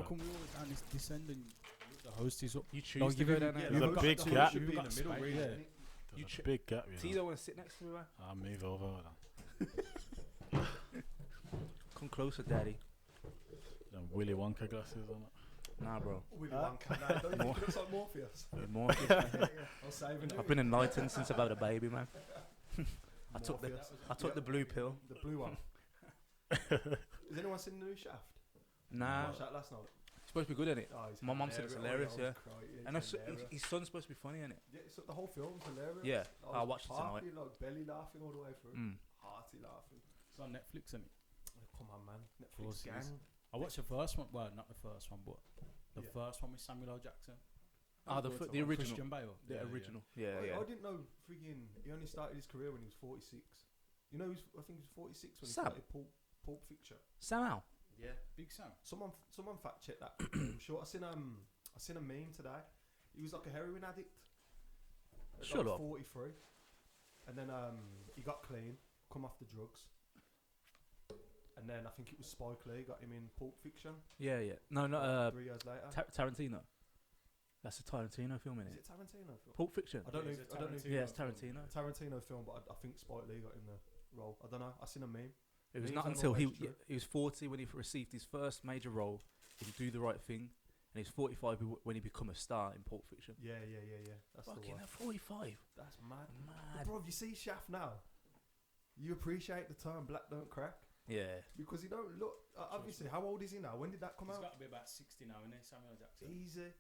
How come we always down this descending? The host is up. You choose Like, to you've go even- down there. you've There's a got big the gap. host should be in the middle, Space, really. yeah. Yeah. There's You a ch- big gap, T you know. don't want to sit next to me, man. I'll move over. Come closer, daddy. Them Willy Wonka glasses on it. Nah, bro. Willy Wonka. No, don't you think he looks like Morpheus? More. I'll save him. I've been enlightened since I've had a baby, man. I took the Morpheus. the blue pill. The blue one. Has anyone seen the new Shaft? Nah, Watched that last night. it's supposed to be good, isn't it? Oh, he's My mum said it's hilarious, yeah. And it's his son's supposed to be funny, isn't it? yeah, so the whole film's hilarious. Yeah, I I'll was watch it tonight. hearty, like belly laughing all the way through. Mm. Hearty laughing. It's on Netflix, isn't it? Come on, man. Netflix course it is. gang. I watched the first one. Well, not the first one, but the Yeah. first one with Samuel L. Jackson. Ah, the Good, the one. original. Christian Bale. The Yeah, yeah. original. Yeah, I didn't know freaking. He only started his career when he was 46. You know, I think he was 46 when Sam. he started Pulp Fiction. Somehow. Yeah. Big Sam. Someone fact check that. I'm sure. I seen a meme today. He was like a heroin addict. At Shut like up. 43. And then he got clean, come off the drugs. And then I think it was Spike Lee got him in Pulp Fiction. Yeah. No, not 3 years later. Tarantino. That's a Tarantino film, Is isn't it? it Tarantino film? Pulp Fiction. I don't know. Is it I don't know. If Tarantino? Yeah, it's Tarantino. Tarantino film, but I think Spike Lee got in the role. I don't know. I seen a meme. It was Memes not are until always true. he was 40 when he received his first major role in Do the Right Thing, and he's 45 when he became a star in Pulp Fiction. Yeah. That's the Fucking one. hell, 45. That's mad. Mad. Bro, if you see Shaft now, you appreciate the term "black don't crack" Yeah. because he don't look. Obviously, how old is he now? When did that come He's out? got to be about 60 now, isn't he? Samuel L. Jackson. Easy.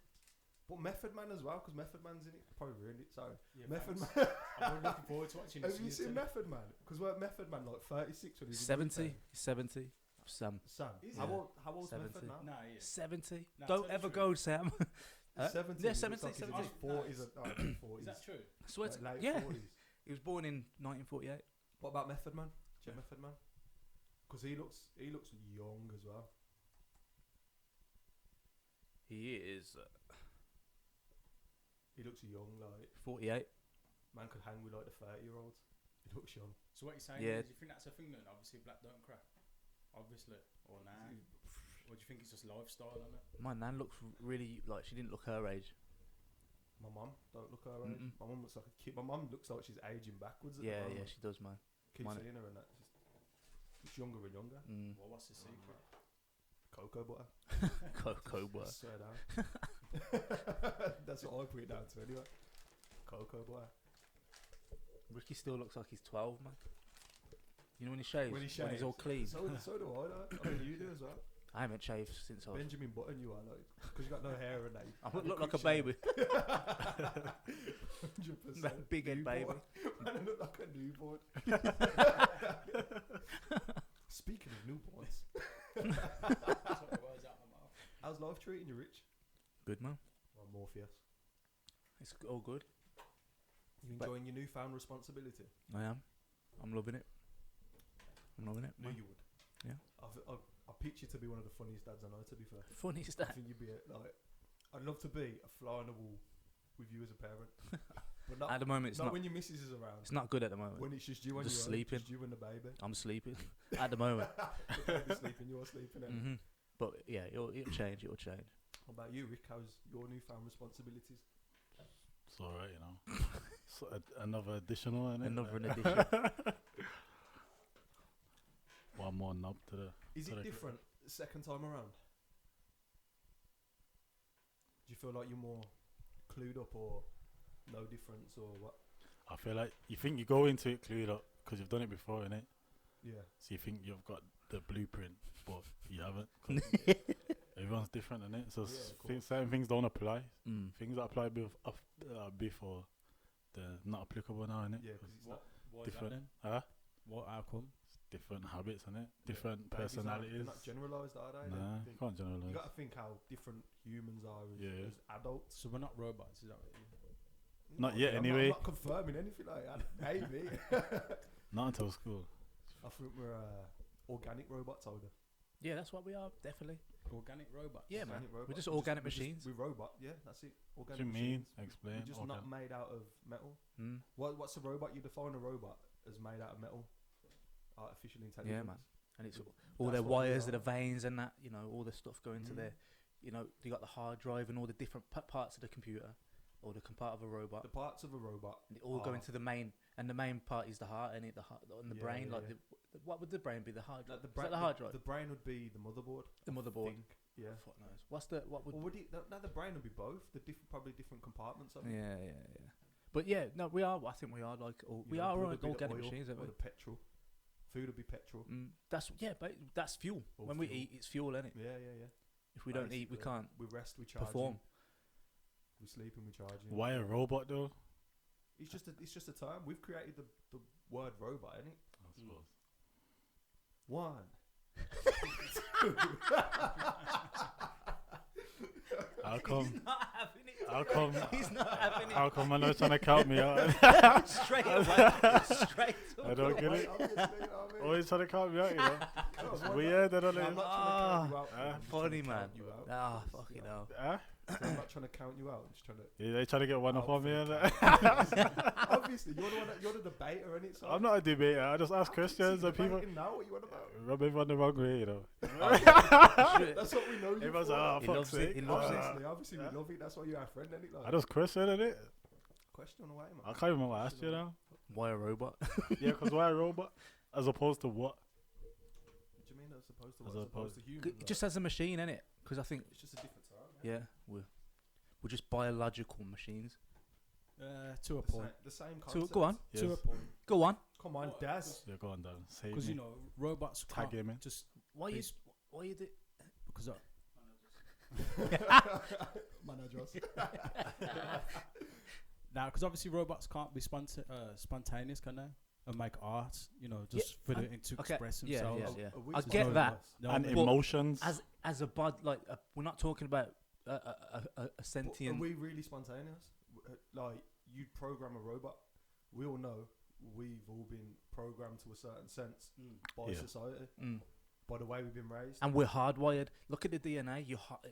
But Method Man as well, because Method Man's in it. Probably ruined it. Sorry. Yeah, Method thanks. Man. I'm really looking forward to watching Have this. you seen Method Man? Because we're Method Man like 36 when he was in 70. UK. He's 70. Sam. Sam. Is How he? old? How old's 70. Method now? Nah, yeah. 70. Nah, Don't tell the ever truth. go, Sam. Huh? 70. Yeah, He 70, looks like he's in 70. his 40s. Is 40s. that true? I swear Like to late yeah. 40s. He was born in 1948. What about Method Man? Check Yeah. Method Man. Because he looks young as well. He is He looks young, like 48. man could hang with like the 30-year-olds. He looks young. So what you're saying Yeah. is, you think that's a thing then? Obviously, black don't crack. Obviously. Or nah. Or do you think it's just lifestyle on it? My nan looks really like she didn't look her age. My mum don't look her age. Mm-mm. My mum looks like a kid. My mum looks like she's aging backwards. At Yeah, the yeah, moment. she does, man. Keep mine- seeing her and that. It's younger and younger. Mm. Well, what's the secret? Cocoa butter. Cocoa I butter. swear down. That's what I put it down to anyway. Cocoa butter. Ricky still looks like he's 12, man. You know when he shaves? When he When shaves. he's all clean. So do I. Though. I mean, you do as well. I haven't shaved since I was. Benjamin Button, you are like, because you got no hair and that. I look like a baby. 100%. That big head baby. Man, I look like a newborn. Speaking of newborns, That's what it was out my mouth. how's life treating you, Rich? Good, man. Well, Morpheus. It's all good. You But- enjoying your newfound responsibility? I am. I'm loving it. I'm loving it. Knew Man. you would. Yeah. I picture you to be one of the funniest dads I know. To be fair, Funny I stuff. think you'd be like. I'd love to be a fly on the wall with you as a parent, but not, At the moment, it's not not. when your missus is around. It's not good at the moment. When it's just you and Just your sleeping. just you and the baby. I'm sleeping at the moment. The baby's sleeping, you're sleeping. Hmm. But yeah, it'll change. It'll change. What about you, Rick? How's your newfound responsibilities? It's alright, you know. So another additional, innit? Another addition. One more knob to the. Is to it the different the second time around? Do you feel like you're more clued up or no difference or what? I feel like you think you go into it clued up because you've done it before, innit? Yeah. So you think you've got the blueprint, but you haven't. 'cause everyone's different, innit? So Yeah, of course. certain things don't apply. Mm. Things that apply before, they're not applicable now, innit? Yeah, because it's What? not. Why is that Different. then? Huh? What outcome? Different habits, innit? Different Babies personalities. They're not generalised, are they? Nah, They- you can't you generalize. got to think how different humans are as, Yeah. as adults. So we're not robots, is that what you Not yet, I'm anyway. I'm not confirming anything like that. Maybe. Not until school. I think we're organic robots, older. Yeah, that's what we are. Definitely. Organic robots? Yeah, man. Organic robots. We're just organic machines. We're robot. Yeah, that's it. What Organic do you mean? machines. Explain. We're just not made out of metal. Mm. What's a robot? You define a robot as made out of metal, artificial intelligence. Yeah, man. And it's all That's their what we wires are. and the veins and that. You know, all the stuff going to Mm. their you know, you got the hard drive and all the different parts of the computer or the part of a robot. The parts of a robot. And they all go are- into the main, and the main part is the heart, and the heart and the Yeah, brain. yeah, like, yeah. what would the brain be? The hard drive. Like the, Is that the hard drive? The brain would be the motherboard. The I motherboard. think. Yeah. Fuck knows. What would? Or would it? No, the brain would be both. Probably different compartments of it. Yeah. But yeah, no, we are. I think we are like You we know, are wood on would be the organic oil machines, aren't or we? the petrol. Food would be petrol. That's but that's fuel. Or When we fuel. eat, it's fuel, isn't it? Yeah. If we don't eat, we Basically, can't We rest, we charge. perform. We sleep and we charge. Why a robot though? It's just a term. We've created the word robot, innit? I suppose. One. How come? He's not having it. How come? He's not having it. How come I know it's trying to count me out? Straight away. Straight away. I don't get it. Obviously, you know what I mean? Always trying to count me out, you know. No, It's why not? weird. I don't No, I'm know. not trying to count you out. Ah, man. I'm just funny, trying to man. count you out. Ah, fucking hell. Huh? So I'm not trying to count you out. I'm just trying to. Yeah, they trying to get one up on me. And Obviously, you're the one. You're the debater, innit? So I'm not a debater. I just ask questions and people Now, what you want about? rub everyone the wrong way, you know. That's what we know you Everyone's for. like, oh, He fuck's loves it, sake. he loves it. Obviously, we love it. That's why you're our friend, innit? I Like, just question it. question away, man. I can't even remember what I asked you now. Why a robot? Yeah, because why a robot? As opposed to what? What do you mean as opposed to As what? As opposed to human? like, Just as a machine, innit? Because I think, it's just a different term. yeah, we're just biological machines. To a The point. same So concept. go on, Yes. To a point. go on. Come on, What? Daz. Yeah, go on, Dan. Save Because, me. you know, robots Tag can't him in. just... Why you? Please. Why you do? Because Managers. now, because obviously robots can't be spontaneous, can they? And make art, you know, just for and- it to okay, express yeah, themselves. yeah. Are we I supposed get to- that. No, And but- But emotions. As a bud, like we're not talking about a But are sentient. we really spontaneous? Like, you'd program a robot. We all know we've all been programmed to a certain sense by Yeah. society, Mm. by the way we've been raised. And we're hardwired. Look at the DNA.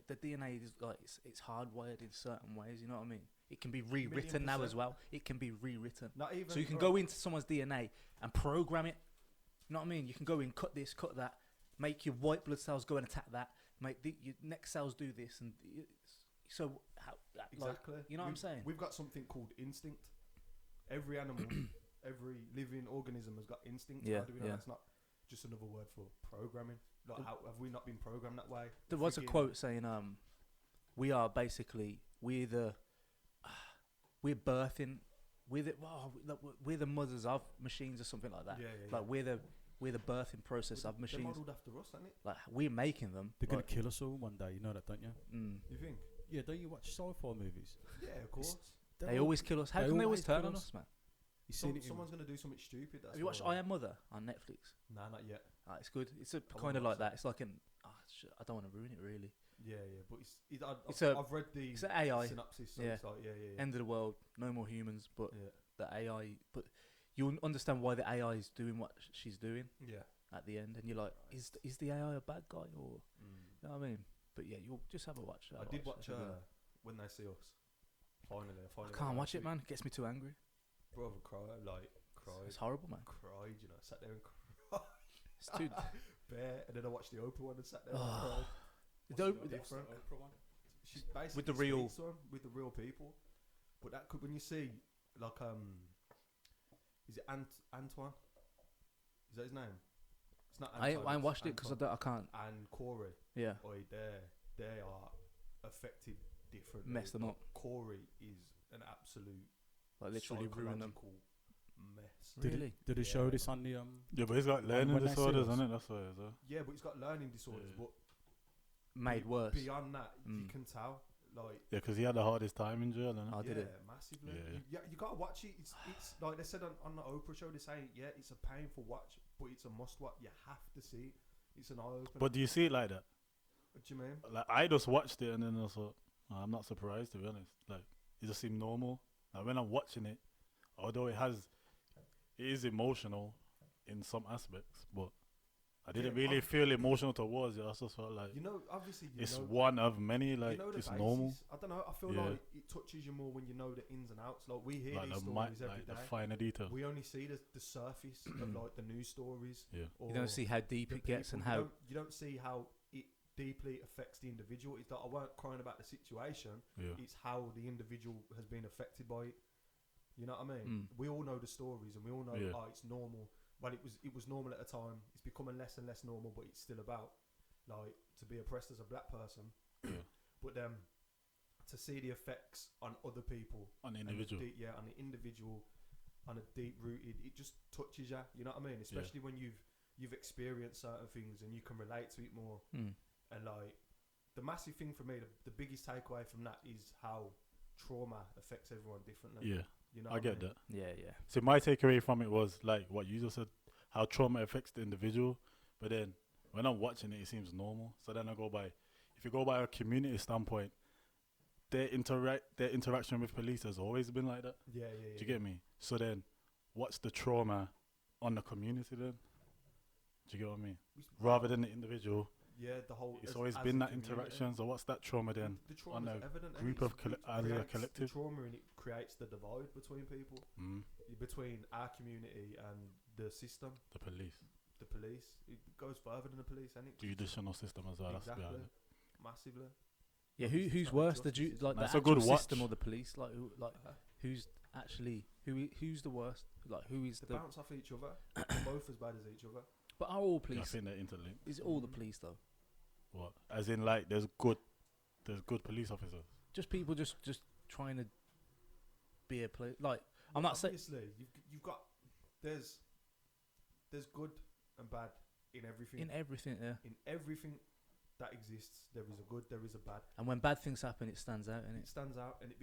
The DNA is like it's hardwired in certain ways. You know what I mean? It can be rewritten now as 1,000,000%. well. It can be rewritten. Not even. So you can bro, go into someone's DNA and program it. You know what I mean? You can go in, cut this, cut that, make your white blood cells go and attack that, make your neck cells do this, and so how, Exactly. you know what I'm saying? We've got something called instinct. Every animal, every living organism has got instinct. Yeah, How do we know yeah. that's not just another word for programming? Like, The- how, have we not been programmed that way? There was a Freaking- quote saying, "We are basically we're birthing, we're the mothers of machines or something like that. Yeah, yeah, yeah. Like we're the birthing process of They're machines. modelled after us, ain't it? Like we're making them. They're going like, to kill us all one day, you know that, don't you? You think? Yeah, don't you watch sci-fi movies? Yeah, of course. They always kill us. How they come they always always turn kill on us. us, man? You seen it in- Someone's gonna do something stupid. That's Have you watched why- I Am Mother on Netflix? Nah, not yet. It's good. It's a wanna kind of watch like that. It's like an. I don't want to ruin it really. Yeah, but It's a- I've read the It's an AI. synopsis. So Yeah. it's like, yeah. End of the world. No more humans, but yeah. the AI. But you'll understand why the AI is doing what she's doing Yeah. at the end, and you're like, is the AI a bad guy or? Mm. You know what I mean? But yeah, you'll just have a watch. I did watch When They See Us. Finally, I can't watch it, man. It gets me too angry. Brother, cried. It's horrible, man. Cried, you know. Sat there and cried. It's too. Bare. And then I watched the Oprah one and sat there and Oh. cried. Don't- different. She's basically With the real- speaks to 'em, with the real people. But that could, when you see, like, is it Antoine? Is that his name? It's not I Antoine. ain't watched it because Antoine. I can't. And Corey, Yeah. oi, they are affected differently. Mess them Like, up. Corey is an absolute Like literally ruin them. psychological mess. Really? Did it Yeah, show man. this on the Yeah, but he's got learning When They See disorders, Us. isn't it? That's why as well. Yeah, but he's got learning disorders. Yeah. But Made worse. beyond that, you Mm. can tell. Like, Yeah, because he had the hardest time in jail, innit? I did yeah, it. massively. Yeah. You gotta watch it. It's like they said on the Oprah show. They say, yeah, it's a painful watch, but it's a must watch. You have to see it. It's an eye opener. But do you see it like that? What do you mean? Like, I just watched it and then I thought, I'm not surprised, to be honest. Like, it just seemed normal. Like, when I'm watching it, although it is emotional in some aspects, but I didn't Yeah, really ob- feel emotional towards it. I just felt like You know, obviously, it's know, one of many, like, you know the it's basis. normal. I don't know. I feel Yeah. like it touches you more when you know the ins and outs. Like, we hear Like, these the, stories every like the day. finer detail. We only see the surface of like the news stories. Yeah. Or You don't see how deep the it gets and people. how. You don't see how it deeply affects the individual. It's that I weren't crying about the situation. Yeah. It's how the individual has been affected by it. You know what I mean? Mm. We all know the stories, and we all know, Yeah. oh, it's normal. Well, it was normal at the time. It's becoming less and less normal, but it's still about like to be oppressed as a black person. Yeah. But to see the effects on other people, On the and the individual. on the individual, on a deep rooted, it just touches you. You know what I mean? Especially when you've experienced certain things and you can relate to it more. Mm. And like the massive thing for me, the biggest takeaway from that is how trauma affects everyone differently. Yeah. You know, I get that. Yeah, yeah. So my takeaway from it was like what you just said, how trauma affects the individual. But then when I'm watching it, it seems normal. So then I go by, if you go by a community standpoint, their interaction with police has always been like that. Yeah. Do you get me? So then, what's the trauma on the community then? Do you get what I mean? Rather than the individual, Yeah, the whole. it's as- always as been a that community. interaction. So what's that trauma then? The on trauma a evident. and group it's- of colle- it as a creates collective? The trauma and it creates the divide between people, Mm, between our community and the system, the police, the police. It goes further than the police, and it judicial system as well. exactly That's behind it. massively. Yeah, Like, it's who's not worse, the justice, like the That's a actual good watch. system or the police? Like who's actually who's the worst? Like who is They the? bounce off each other. They're both as bad as each other. But are all I police? think they're interlinked. Is it all the police though? What? As in, like, there's good police officers. Just people just trying to be a police. Like I'm not saying. Obviously, you've got there's good and bad in everything. In everything, yeah. In everything that exists, there is a good, there is a bad. And when bad things happen, it stands out, and It stands out and it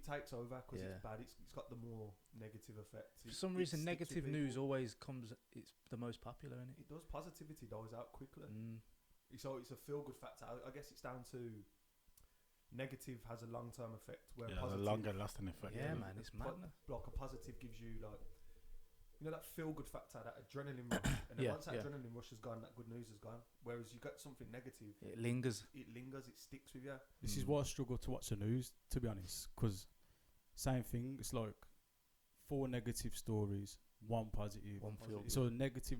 takes over because Yeah. it's bad. It's got the more negative effect. for some It reason, sticks with negative news people. always comes. It's the most popular, isn't it? It does. Positivity dies out quickly. Mm. So it's a feel good factor. I guess it's down to negative has a long term effect. Where Yeah, there's a positive, longer lasting effect. Yeah, yeah. man, it's But madness. like a positive gives you like, you know, that feel good factor, that adrenaline rush. And then Yeah, once that yeah. adrenaline rush has gone, that good news has gone. Whereas you get something negative, It lingers. it lingers, it sticks with you. This is why I struggle to watch the news, to be honest, because same thing. It's like 4 negative stories, 1 positive. One feel. Positive. So negative.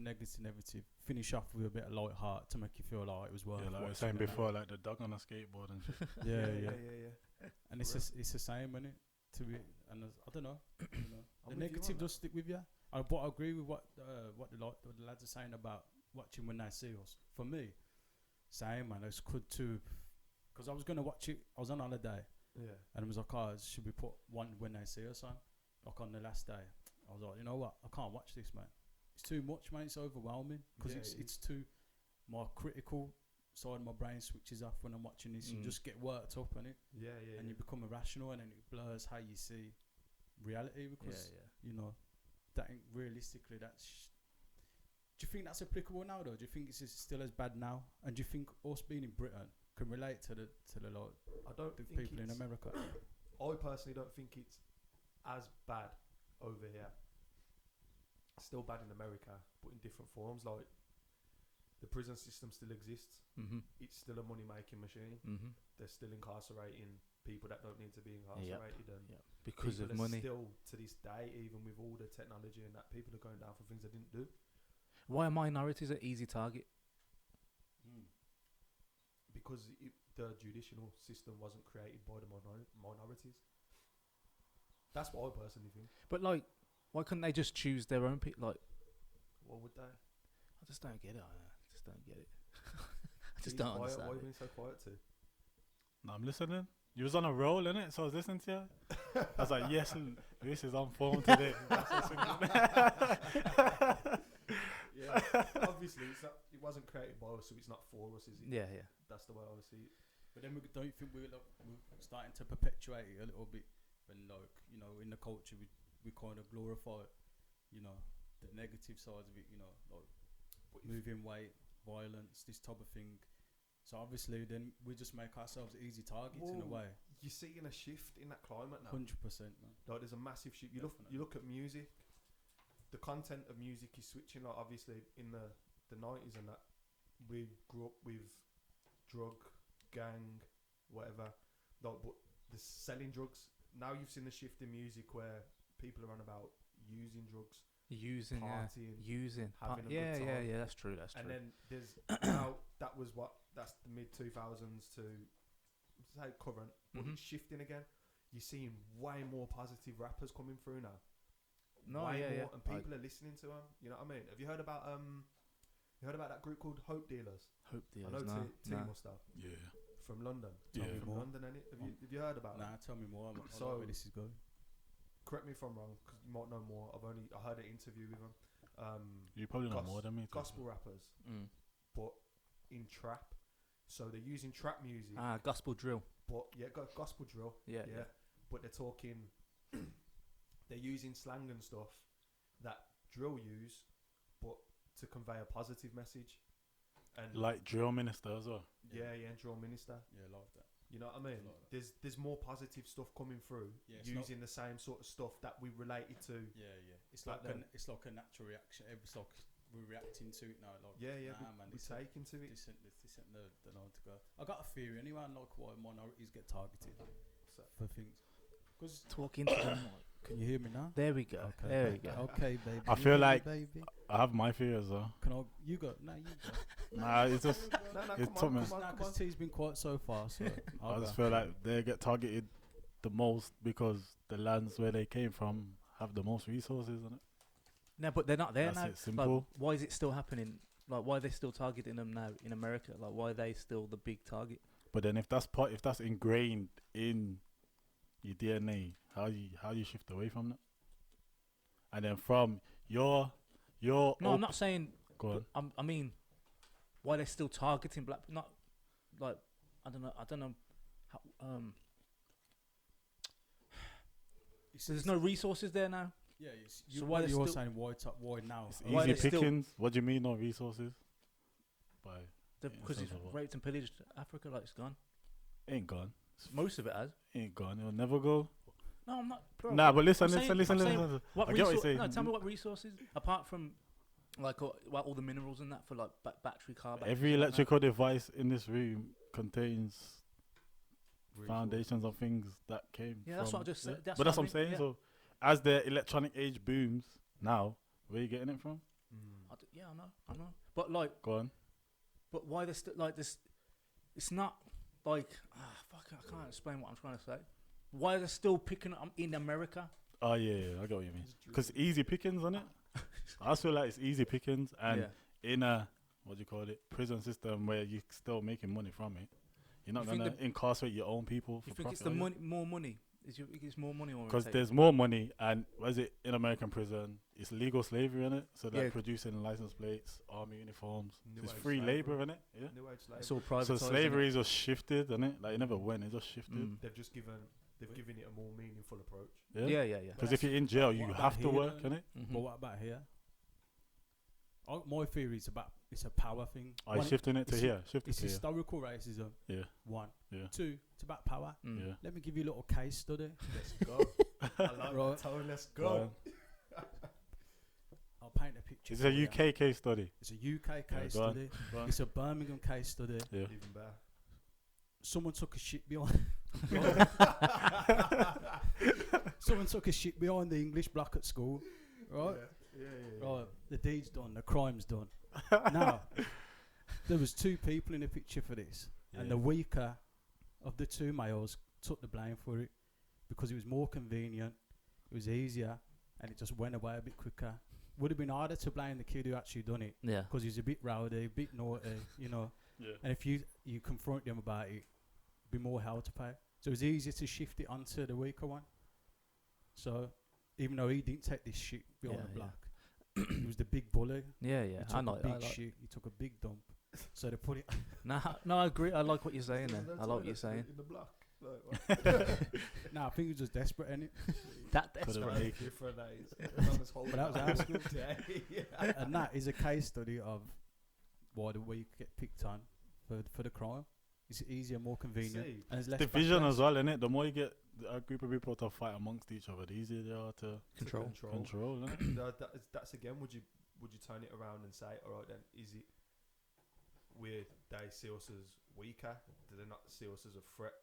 Finish off with a bit of light heart to make you feel like it was worth. Yeah, like I was watching saying it. before, like the dog on a skateboard and shit. Yeah. yeah. And it's the same, isn't it? To be, and I don't know. You know. I'm The with you negative on does stick with you. But I agree with what the lads are saying about watching when they see us. For me, same man. It's good to, because I was gonna watch it. I was on holiday, Yeah. and I was like, "Oh, should we put one when they see us on?" Like on the last day, I was like, "You know what? I can't watch this, man. It's too much, man. It's overwhelming because Yeah, it's too. My critical side of my brain switches off when I'm watching this. You Mm. just get worked up on it, Yeah. and you become irrational, and then it blurs how you see reality because you know that ain't realistically that's. Do you think that's applicable now though? Do you think it's still as bad now? And do you think us being in Britain can relate to the like I don't the think people in it's- America? I personally don't think it's as bad over here. It's still bad in America, but in different forms. Like the prison system still exists. Mm-hmm. It's still a money making machine. Mm-hmm. They're still incarcerating people that don't need to be incarcerated, and Yep. Because people of are money. still to this day, even with all the technology and that, people are going down for things they didn't do Why are minorities an easy target? because the judicial system wasn't created by the minorities. That's what I personally think. But like, why couldn't they just choose their own people? Like, What would they? I just don't get it. I just don't get it. I just Being don't quiet, understand. Why are it. you being so quiet too? No, I'm listening. You was on a roll, innit? So I was listening to you. I was like, yes, this is on form today. Yeah, obviously it wasn't created by us, so it's not for us, is it? Yeah, yeah. That's the way I see it. But then don't you think we're starting to perpetuate it a little bit? And like, you know, in the culture we kind of glorify, you know, the negative sides of it, you know, like moving weight, violence, this type of thing. So obviously then we just make ourselves easy targets in a Well, way. You're seeing a shift in that climate now. 100%, man. Like there's a massive shift. You Definitely. look at music. The content of music is switching. Like obviously in the 90s and that, we grew up with drug, gang, whatever. Like, but the selling drugs. Now you've seen the shift in music where people are on about using drugs, Using, partying, using. having a yeah, good yeah, time. yeah. That's true. That's true. and then there's now that was what that's the mid 2000s to say current, but Mhm. it's shifting again. You're seeing way more positive rappers coming through now. No, way yeah, more, yeah. and people are listening to them. You know what I mean? Have you heard about that group called Hope Dealers? Hope I dealers. know No, T no. must have Yeah. from London. Yeah. Tell me From more. London, ain't it? Have you heard about Nah, it? tell me more. I So- like where this is going. Correct me if I'm wrong, because you might know more. I heard an interview with them. You probably know Gos- more than me. Gospel rappers, Mm. but in trap. So they're using trap music, Ah, gospel drill. but gospel drill. Yeah, Yeah, yeah. but they're talking. They're using slang and stuff that drill use, but to convey a positive message. And Like drill minister as well. yeah, drill minister. Yeah, like that. You know what I mean? Like that. There's more positive stuff coming through Yeah, it's not- using the same sort of stuff that we related to. Yeah, yeah. It's Back like then. it's like a natural reaction. It's like we're reacting to it now. Like Yeah, nah, man, we this take into it. isn't the line to go. I got a theory anyway, on like why minorities get targeted So- for things. Cause Talking to them. can you hear me now? There we go. Okay. There we go. Okay, baby. I You feel hear me, like- baby. I have my fears though. Can I? You go. No, you go. Nah, it's just No, It come took on, me- come on, Nah, come on. because T's been quiet so far. So I just feel like they get targeted the most because the lands where they came from have the most resources in it. No, but they're not there That's now. it, simple. Like, why is it still happening? Like, why are they still targeting them now in America? Like, why are they still the big target? But then if that's ingrained in your DNA, how you shift away from that? And then from your No, I'm not saying. go on. I mean, why they're still targeting black? Not like I don't know. How, so there's no resources there now. Yeah, So why they you're still- saying why now? It's Why easy they still- pickings. What do you mean no resources? By Because in it's terms of what? raped and pillaged Africa, like it's gone. Ain't gone. Most of it has. Ain't gone. It'll never go. No, I'm not. Bro, Nah, but listen, I'm saying- listen. I'm saying What I get what you're resource- saying. No, tell me what resources apart from like all the minerals and that for like battery car. Every batteries and that. electrical device in this room contains foundations of things that came. Yeah, that's from what I just said. That's but that's what what I I'm mean, saying. yeah. So, as the electronic age booms now, where are you getting it from? Yeah, I know. But like, Go on. but why there's still like this? It's not like fuck. I can't explain what I'm trying to say. Why are they still picking up in America? Oh yeah, I get what you mean. Because easy pickings on it. I just feel like it's easy pickings, and yeah. in a what do you call it, prison system where you're still making money from it. You're not You think gonna incarcerate your own people. You for think it's profit, the are you? money, more money? It's more money Because orientated? there's more money, and what is it in American prison? It's legal slavery in it, so they're Yeah. producing license plates, army uniforms. New It's age free slavery. labor in it. Yeah. New age slavery. It's all private. So slavery is just shifted, isn't it? Like it never went, it just shifted. Mm. They've given it a more meaningful approach. Yeah. Yeah. Because if you're in jail, you What have about to here, work, though? innit? Mhm. But what about here? My theory is about it's a power thing. Are you One, shifting it to it's here? Shift it It's to here. historical racism. Yeah. One. Yeah. Two. It's about power. Mm. Yeah. Let me give you a little case study. Let's go. I like Right. that tone. Let's Go go. on. I'll paint a picture. It's for a you. UK case study. It's a UK Yeah, case go on. study. Go on. It's a Birmingham case study. Yeah. Even better. Someone took a shit behind. Someone took a shit behind the English block at school. Right. Yeah. Right. The deed's done. The crime's done. Now, there was two people in the picture for this, and the weaker of the two males took the blame for it because it was more convenient, it was easier, and it just went away a bit quicker. Would have been harder to blame the kid who actually done it Yeah. because he's a bit rowdy, a bit naughty, you know. Yeah. And if you confront them about it, be more hell to pay. So it's easier to shift it onto the weaker one. So even though he didn't take this shit behind Yeah, the yeah. block, he was the big bully. Yeah. He I took know. a big shit. He took a big dump. So they put it. No, I agree. I like what you're saying there. I like what you're saying. In the block. Like, Nah, I think he was just desperate, innit? That Could've that's been. right. different days. But that was our school. day. And that is a case study of why the weak get picked on for the crime. It's easier, more convenient, See, and it's less Division backlash. as well, innit? The more you get a group of people to fight amongst each other, the easier they are to Control. control, innit? That's again. Would you turn it around and say, all right, then is it where they see us as weaker? Do they not see us as a threat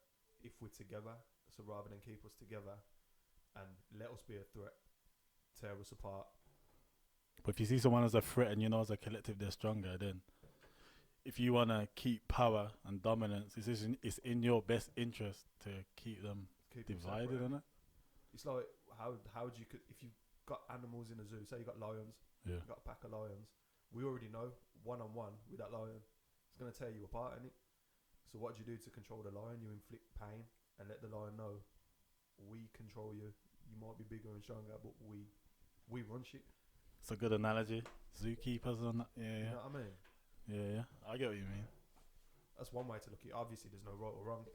if we're together? So rather than keep us together and let us be a threat, tear us apart. But if you see someone as a threat and you know as a collective they're stronger, then if you want to keep power and dominance, it's in your best interest to keep them Keep them divided, separate. isn't it? It's like how do you if you got animals in a zoo, say you got lions, Yeah. you got a pack of lions. We already know one on one with that lion, it's gonna tear you apart, innit? So what do you do to control the lion? You inflict pain and let the lion know we control you. You might be bigger and stronger, but we run shit. It's a good analogy. Zookeepers on that. Yeah, You yeah. know what I mean? Yeah. I get what you mean. That's one way to look at it. Obviously, there's no right or wrong.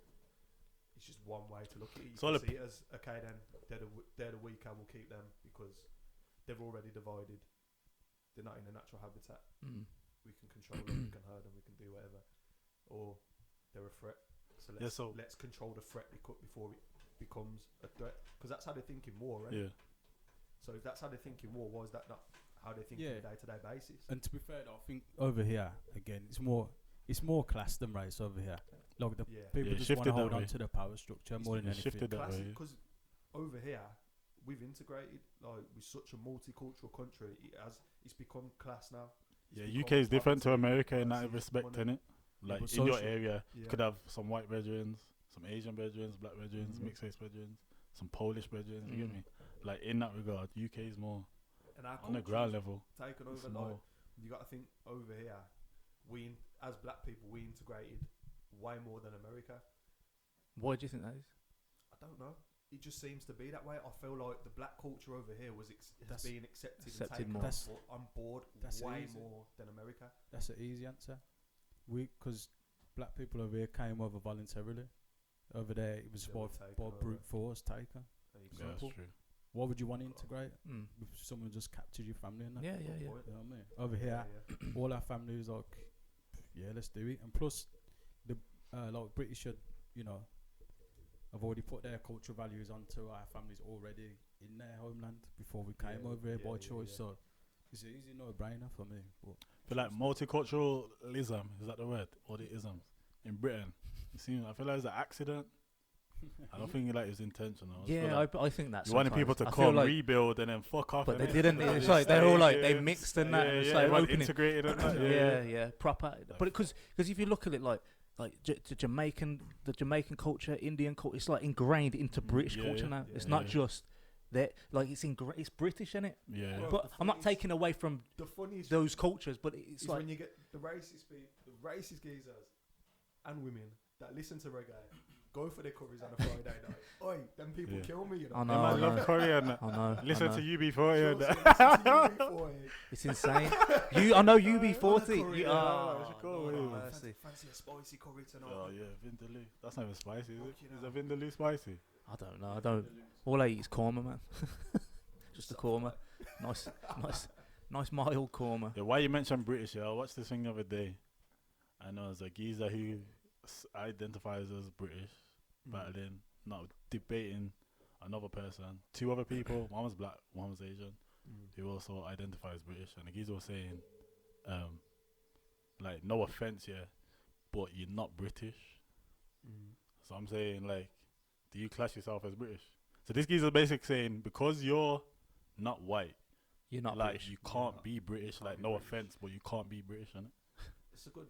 It's just one way to look at it. You So can the see it as, okay, then they're the weaker, we'll keep them because they've already divided. They're not in a natural habitat. Mm. We can control them, we can herd them, we can do whatever. Or they're a threat. So let's, Yeah, so- let's control the threat before it becomes a threat. Because that's how they think in war, right? Yeah. So if that's how they think in war, why is that not how they think on Yeah. a day-to-day basis? And to be fair, though, I think over here again, it's more class than race over here. Like the Yeah. people Yeah, just shifted want to that hold on way. to the power structure more than It's anything. shifted that way. Because over here we've integrated, like, we're such a multicultural country. It's become class now. It's Yeah, become UK is different to poverty America in that versus respect, money. innit? Like but in your social- area, Yeah. you could have some white brethren, some Asian brethren, black brethren, Mhm. mixed race brethren, some Polish brethren. You get Mm. me? Like in that regard, UK is more And our on the culture's ground level. taken It's over. more. Like, you got to think over here, as black people, we integrated way more than America. Why do you think that is? I don't know. It just seems to be that way. I feel like the black culture over here has That's- been accepted and Accepted taken more. That's- on board that's way easy. more than America. That's an easy answer. Because black people over here came over voluntarily. Over there, it was They were by taken over. brute force taken. There you Yeah, go. that's Simple. true. Why would you want to integrate Mm. if someone just captured your family and that? Yeah, Good yeah, yeah. point. You know what I mean? Over here, Yeah. all our families like, yeah, let's do it. And plus, the like British should, have already put their cultural values onto our families already in their homeland before we came Yeah, over here by yeah, choice. yeah. So it's an easy no-brainer for me. But I feel like multiculturalism, is that the word? Or the isms in Britain. I feel like it's an accident. I don't think like it was intentional. I just feel Yeah, like I think that's. you wanted people to come, rebuild, and then fuck off. but they innit? didn't. Like, It's just like they're all like stay, they mixed and that. Yeah, and it's yeah, like everyone opening. integrated and that. Yeah, yeah, proper. But because if you look at it like the Jamaican culture, Indian culture, it's like ingrained into British Yeah, culture yeah. now. It's Yeah. not Yeah. just that. Like it's British, isn't it? Yeah. Well, But the I'm not funniest- taking away from The funniest those cultures. But it's is like when you get the racist geezers and women that listen to reggae, go for their curries on a Friday night. Oi, them people Yeah. kill me, you know. I know, Yeah, man, I love know. Korea and that. I know. Listen I know. to UB40 and Listen that. to UB40. It's insane. I know On a UB40. curry, You, yeah, oh, it's cool, Lord yeah. have fancy, mercy. fancy a spicy curry tonight. Oh yeah, Vindaloo. That's not even spicy, is it? Fucking Is hell. a Vindaloo spicy? I don't know. I don't. All I eat is korma, man. Just a korma. Nice mild korma. Yeah, why you mentioned British? Yeah, I watched this thing the other day, and there was a geezer who identifies as British, battling, not debating another person. Two other people, one was black, one was Asian, who also identifies British, and the geezer was saying, like, no offense, yeah, but you're not British. So I'm saying, like, do you class yourself as British? So this geezer basically saying, because you're not white, You're not like British. you You're can't not- be British. can't Like be no British. offense, but you can't be British, innit? It's a good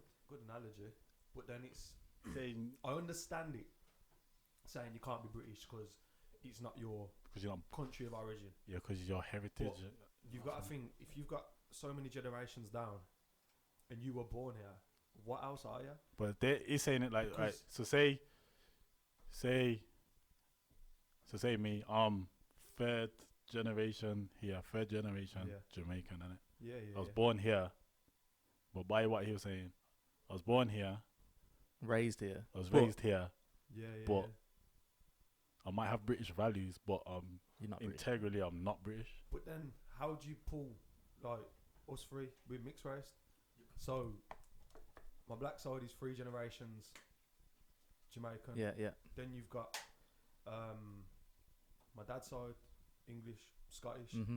analogy, but then it's Saying I understand it saying you can't be British because it's not your because you're not, country of origin. yeah, because your heritage. You've got to think, if you've got so many generations down and you were born here, what else are you? But he's saying it like, right, Because- so say me, third generation here, third generation Yeah. Jamaican, innit? Yeah, I was born here, but by what he was saying, I was born here, Raised here. I was But- raised here. yeah. But I might have British values, but You're not British. integrally I'm not British. But then, how do you pull, like, us three with mixed race? So, my black side is 3 generations Jamaican. Yeah, yeah. Then you've got my dad's side, English, Scottish. Mm-hmm.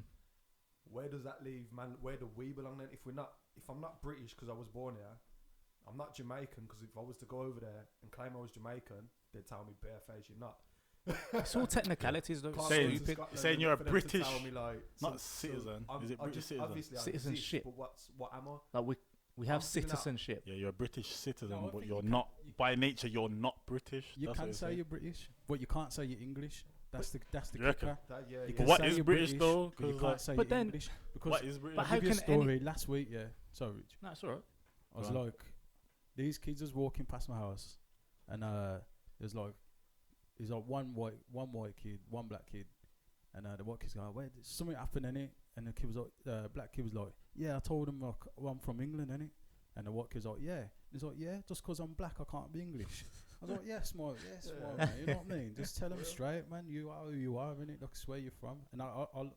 Where does that leave, man? Where do we belong then? If I'm not British because I was born here, I'm not Jamaican because if I was to go over there and claim I was Jamaican, they'd tell me barefaced you're not. It's all technicalities, though. Can't Saying- go to Stupid. Scotland saying you're a for them to tell British- me, like, not citizen. I'm- Is it I British just- citizen? Obviously, I'm Citizenship. But what am I? Like We have I'm figuring out- citizenship. Yeah, you're a British citizen, No, I but think you're you not by nature. You're not British. You That's can what say you're you're British, but you can't say you're English. That's the You reckon? kicker. That, yeah, You yeah. can What say is you're British though? but you 'Cause, can't like, say But you're then- English because what is British? But I'll how give you a can any- story last week. Yeah, sorry, Rich. No, it's alright. I was Go on. like, these kids was walking past my house, and there's like one white kid, one black kid, and the white kid's going, "Wait, something happened in it?" And the kid was like, black kid was like, "Yeah, I told him like, well, I'm from England, innit?" And the white kid's like, "Yeah." He's like, "Yeah, just 'cause I'm black, I can't be English." I was like, "Yeah, smart, man. You know what I mean? Just tell them straight, man. You are who you are, innit? That's where you're from." And I'll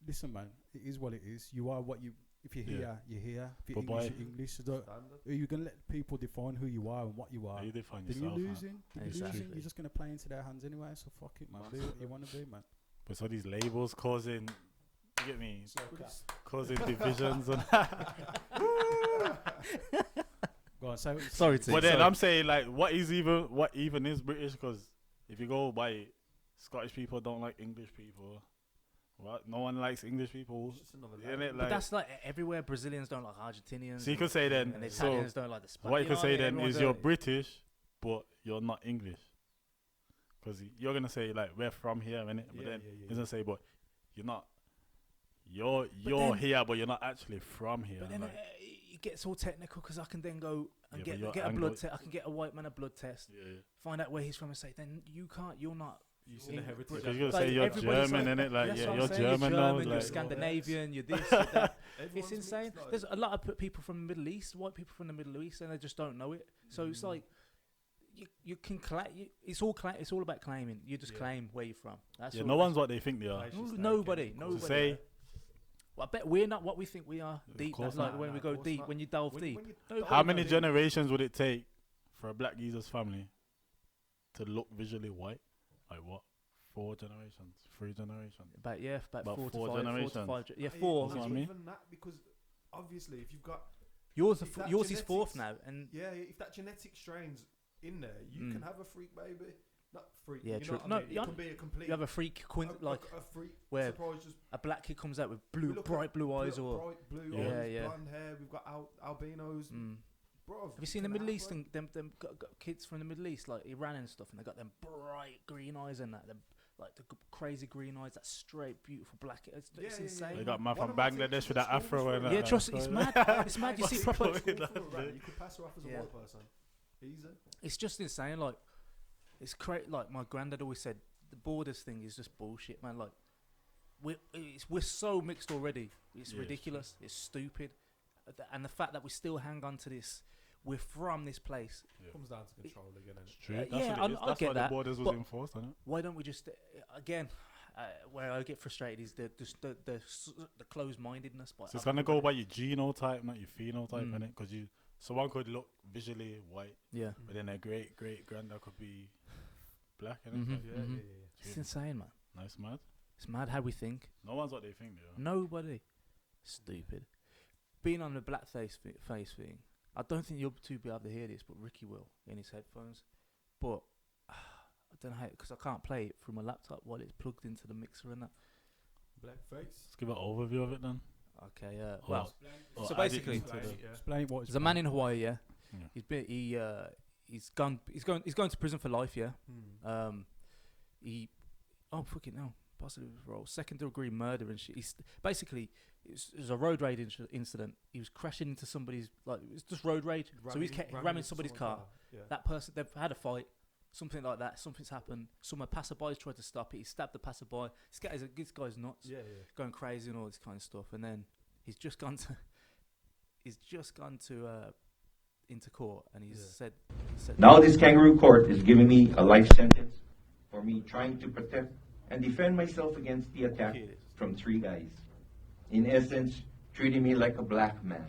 listen, man. It is what it is. You are what you. If you're Yeah. here, you're here. If you're But English, by- you're English. So Standard. are you gonna let people define who you are and what you are? You define Then you're yourself. man. losing. Then you're Exactly. losing. You're just gonna play into their hands anyway. So fuck it, man. Be what you wanna be, man. But so these labels causing, you get me, So, causing divisions and. Go on, say what you Sorry, say. T. But then sorry. I'm saying like, what even is British? Because if you go by Scottish people don't like English people. What? No one likes English people. it's just another Isn't language. it But like? that's like everywhere. Brazilians don't like Argentinians. So you could say then. and So Italians don't like the Spanish. what you could say then is you're British, but you're not English. Because you're gonna say like we're from here, innit? But then he's gonna say, but you're not. You're then- here, but you're not actually from here. But then like, it gets all technical because I can then go and Yeah, but you're get a Anglo- blood test. I can get a white man a blood test, yeah, yeah. find out where he's from, and say, then you can't. You're not. You see the heritage. Because you're Like, gonna say you're everybody's German, like- innit? Like, That's yeah, what you're I'm saying. German You're now. German, you're Like, Scandinavian, you're this, you're that. It's Everyone's insane. mixed, like- There's a lot of people from the Middle East, white people from the Middle East, and they just don't know it. So it's like you can it's all about claiming. You just Yeah. claim where you're from. That's yeah, all no it one's is. what they think they are. Place No- you stay, nobody, can- nobody. say- Well, I bet we're not what we think we are. Of Deep, course like not. when we Of go course deep, not. when you delve When- deep. when you- Nobody How knows many it. generations would it take for a black geezer's family to look visually white? Like what? 4 generations? 3 generations? About About 4 to 4 5. 4 to generations. 5. Yeah, Hey, 4. That's what I not mean. even that, because obviously if you've got Yours, If that yours is 4th genetics- now, and if that genetic strain's in there, you can have a freak baby. Not freak. Yeah, you true. Know what No, I mean? you It can be a complete. you have a freak, like a freak where surprise. Just a black kid comes out with we blue, look bright at blue eyes, or bright blue Yeah. eyes, Yeah. blonde hair. We've got albinos. Bro, Have you seen the Middle East and them got kids from the Middle East, like Iran and stuff, and they got them bright green eyes and that, them like the crazy green eyes, that straight beautiful black. It's Yeah, insane. They got man One from of my Bangladesh teachers with at that school was afro and from that. Yeah, like, trust so- it's mad. It's mad. You see What's proper. going on? You could pass her off as a Yeah. white person. Easy. It's just insane. Like it's crazy. Like my granddad always said, the borders thing is just bullshit, man. Like we're so mixed already. It's Yeah, it's ridiculous. It's stupid, and the fact that we still hang on to this. We're from this place. Comes down to control again. It's Innit? true. Yeah, That's what it I is. get That's why that, the borders was but- enforced, isn't it? Why don't we just again? Where I get frustrated is the closed-mindedness. So it's gonna go by your genotype, not your phenotype, Mm. innit? Because someone could look visually white, Yeah. but then their great granddad could be black, innit? Mhm. Like, Yeah, Mhm. yeah. It's insane, man. nice, mad. It's mad how we think. No one's what they think they are. Nobody. Stupid. Being on the blackface face thing, I don't think you'll two be able to hear this, but Ricky will in his headphones. But I don't know how, because I can't play it through my laptop while it's plugged into the mixer and that. Blackface. Let's give an overview of it then. Okay, Or- well, or so add it basically- into the- Yeah. Explain what. there's a man in Hawaii, yeah. Yeah. He's going to prison for life, yeah. Hmm. Fucking hell, possibly role, 2nd-degree murder and shit. He's basically it was a road rage incident. He was crashing into somebody's, like, it was just road rage. So he's ramming into somebody's someone's car. Yeah. That person, they've had a fight, something like that. Something's happened. Some passerby's tried to stop it. He stabbed the passerby. This guy's nuts, Yeah, going crazy and all this kind of stuff. And then he's just gone to into court, and he said Now this kangaroo court is giving me a life sentence for me trying to protect and defend myself against the attack from 3 guys. In essence, treating me like a black man.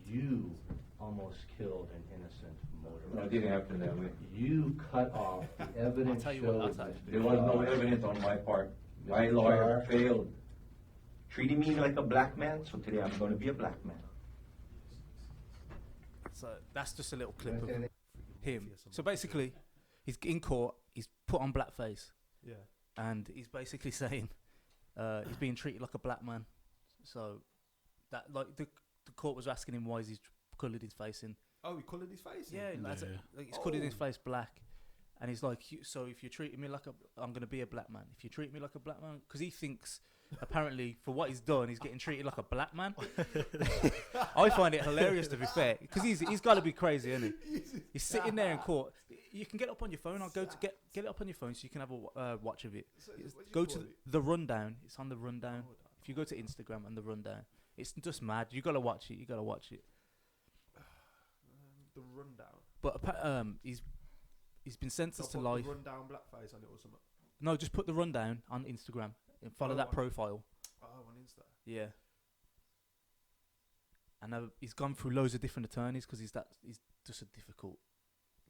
You almost killed an innocent motorist. No, it didn't happen that way. You cut off the evidence. tell you what, I'll showed tell you. There was no evidence on my part. My lawyer failed. Treating me like a black man, so today I'm going to be a black man. so. That's just a little clip of Okay. him. So basically, he's in court. He's put on blackface, Yeah. and he's basically saying he's being treated like a black man. So that, like, the court was asking him why he's coloured his face in. Oh, he coloured his face. in? Yeah, Yeah. like he's coloured his Oh. face black, and he's like, so if you're treating me like I'm gonna be a black man. If you treat me like a black man, because he thinks apparently for what he's done, he's getting treated like a black man. I find it hilarious, to be fair, because he's got to be crazy, isn't he? He's sitting there in court. You can get up on your phone. I'll go to get it up on your phone so you can have a watch of it. So, It's- what do you Go call to it? the rundown. It's on the rundown. Hold on. If you go to Instagram and the rundown, it's just mad. You gotta watch it. You gotta watch it. The rundown. But he's been sentenced to So put life. the rundown blackface on it or something. No, just put the rundown on Instagram and follow Oh, that on- profile. Oh, on Insta. Yeah. And he's gone through loads of different attorneys because he's just a difficult,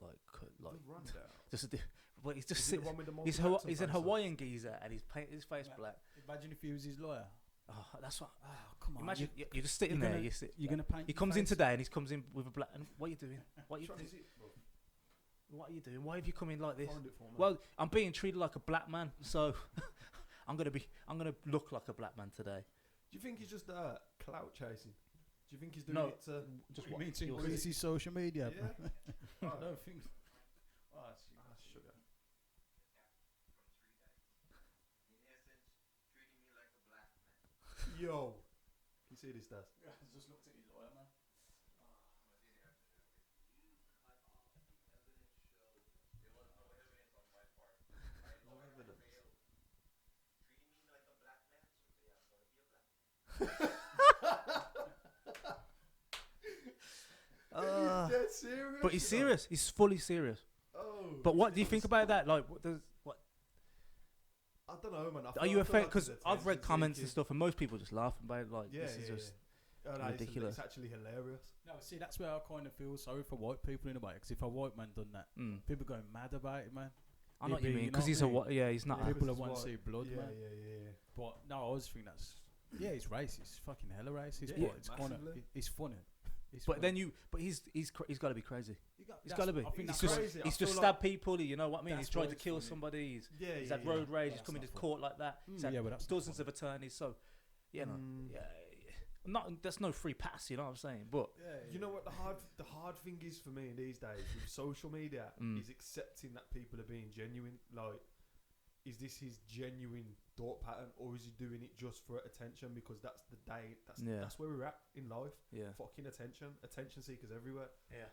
like The rundown. just a but he's just Is he the sitting. one with the He's Michael Jackson he's an face on? Hawaiian geezer and he's painted his face Yeah. black. Imagine if he was his lawyer. Oh, that's what. Oh, come on. Imagine you're just sitting you're there. gonna- You're gonna paint. He your comes in face. today and he comes in with a black. And what are you doing? What are you Which one doing? is it, bro? What are you doing? Why have you come in like this? Find it for me. Well, I'm being treated like a black man, so I'm gonna look like a black man today. do you think he's just clout chasing? Do you think he's doing No, it to Just You what mean to you'll increase see. his social media? Yeah. bro? Oh, I don't think. Oh, sugar. Yo, you see this, Daz? I just looked at his lawyer, man. No evidence. Uh, Dead serious? but he's you know? serious. He's fully serious. Oh. But what do you think about that? Like, what? I don't know, man. Are you offended? Because I've read comments and stuff, and most people just laugh about it. Like, Yeah, this is yeah, just. yeah. Oh, no, ridiculous. It's actually hilarious. No, see, that's where I kind of feel sorry for white people in a way. Because if a white man done that, Mm. people going mad about it, man. I know what you He'd be- mean. you know Because what he's I a mean? what? Yeah, he's not. Yeah, a, People because that want to it's see blood, Yeah, man. yeah. But no, I always think that's it's racist. Fucking hella racist. Yeah, but it's kind of massively. it's funny. It's but funny. then he's got to be crazy. He's That's- got to be. I think He's that's just crazy. I he's feel just like stabbed people. You know what I mean? He's that's tried why to it's kill funny. somebody. Yeah, He's yeah, had yeah. road rage. But He's that's come not into funny. court like that. He's had yeah, but that's dozens of attorneys. So, you know, Mm. yeah, there's no free pass. You know what I'm saying? But You know what the hard thing is for me these days with social media Mm. is accepting that people are being genuine. Like, is this his genuine thought pattern, or is he doing it just for attention? Because that's the day. Yeah. That's where we're at in life. yeah, Fucking attention seekers everywhere. yeah.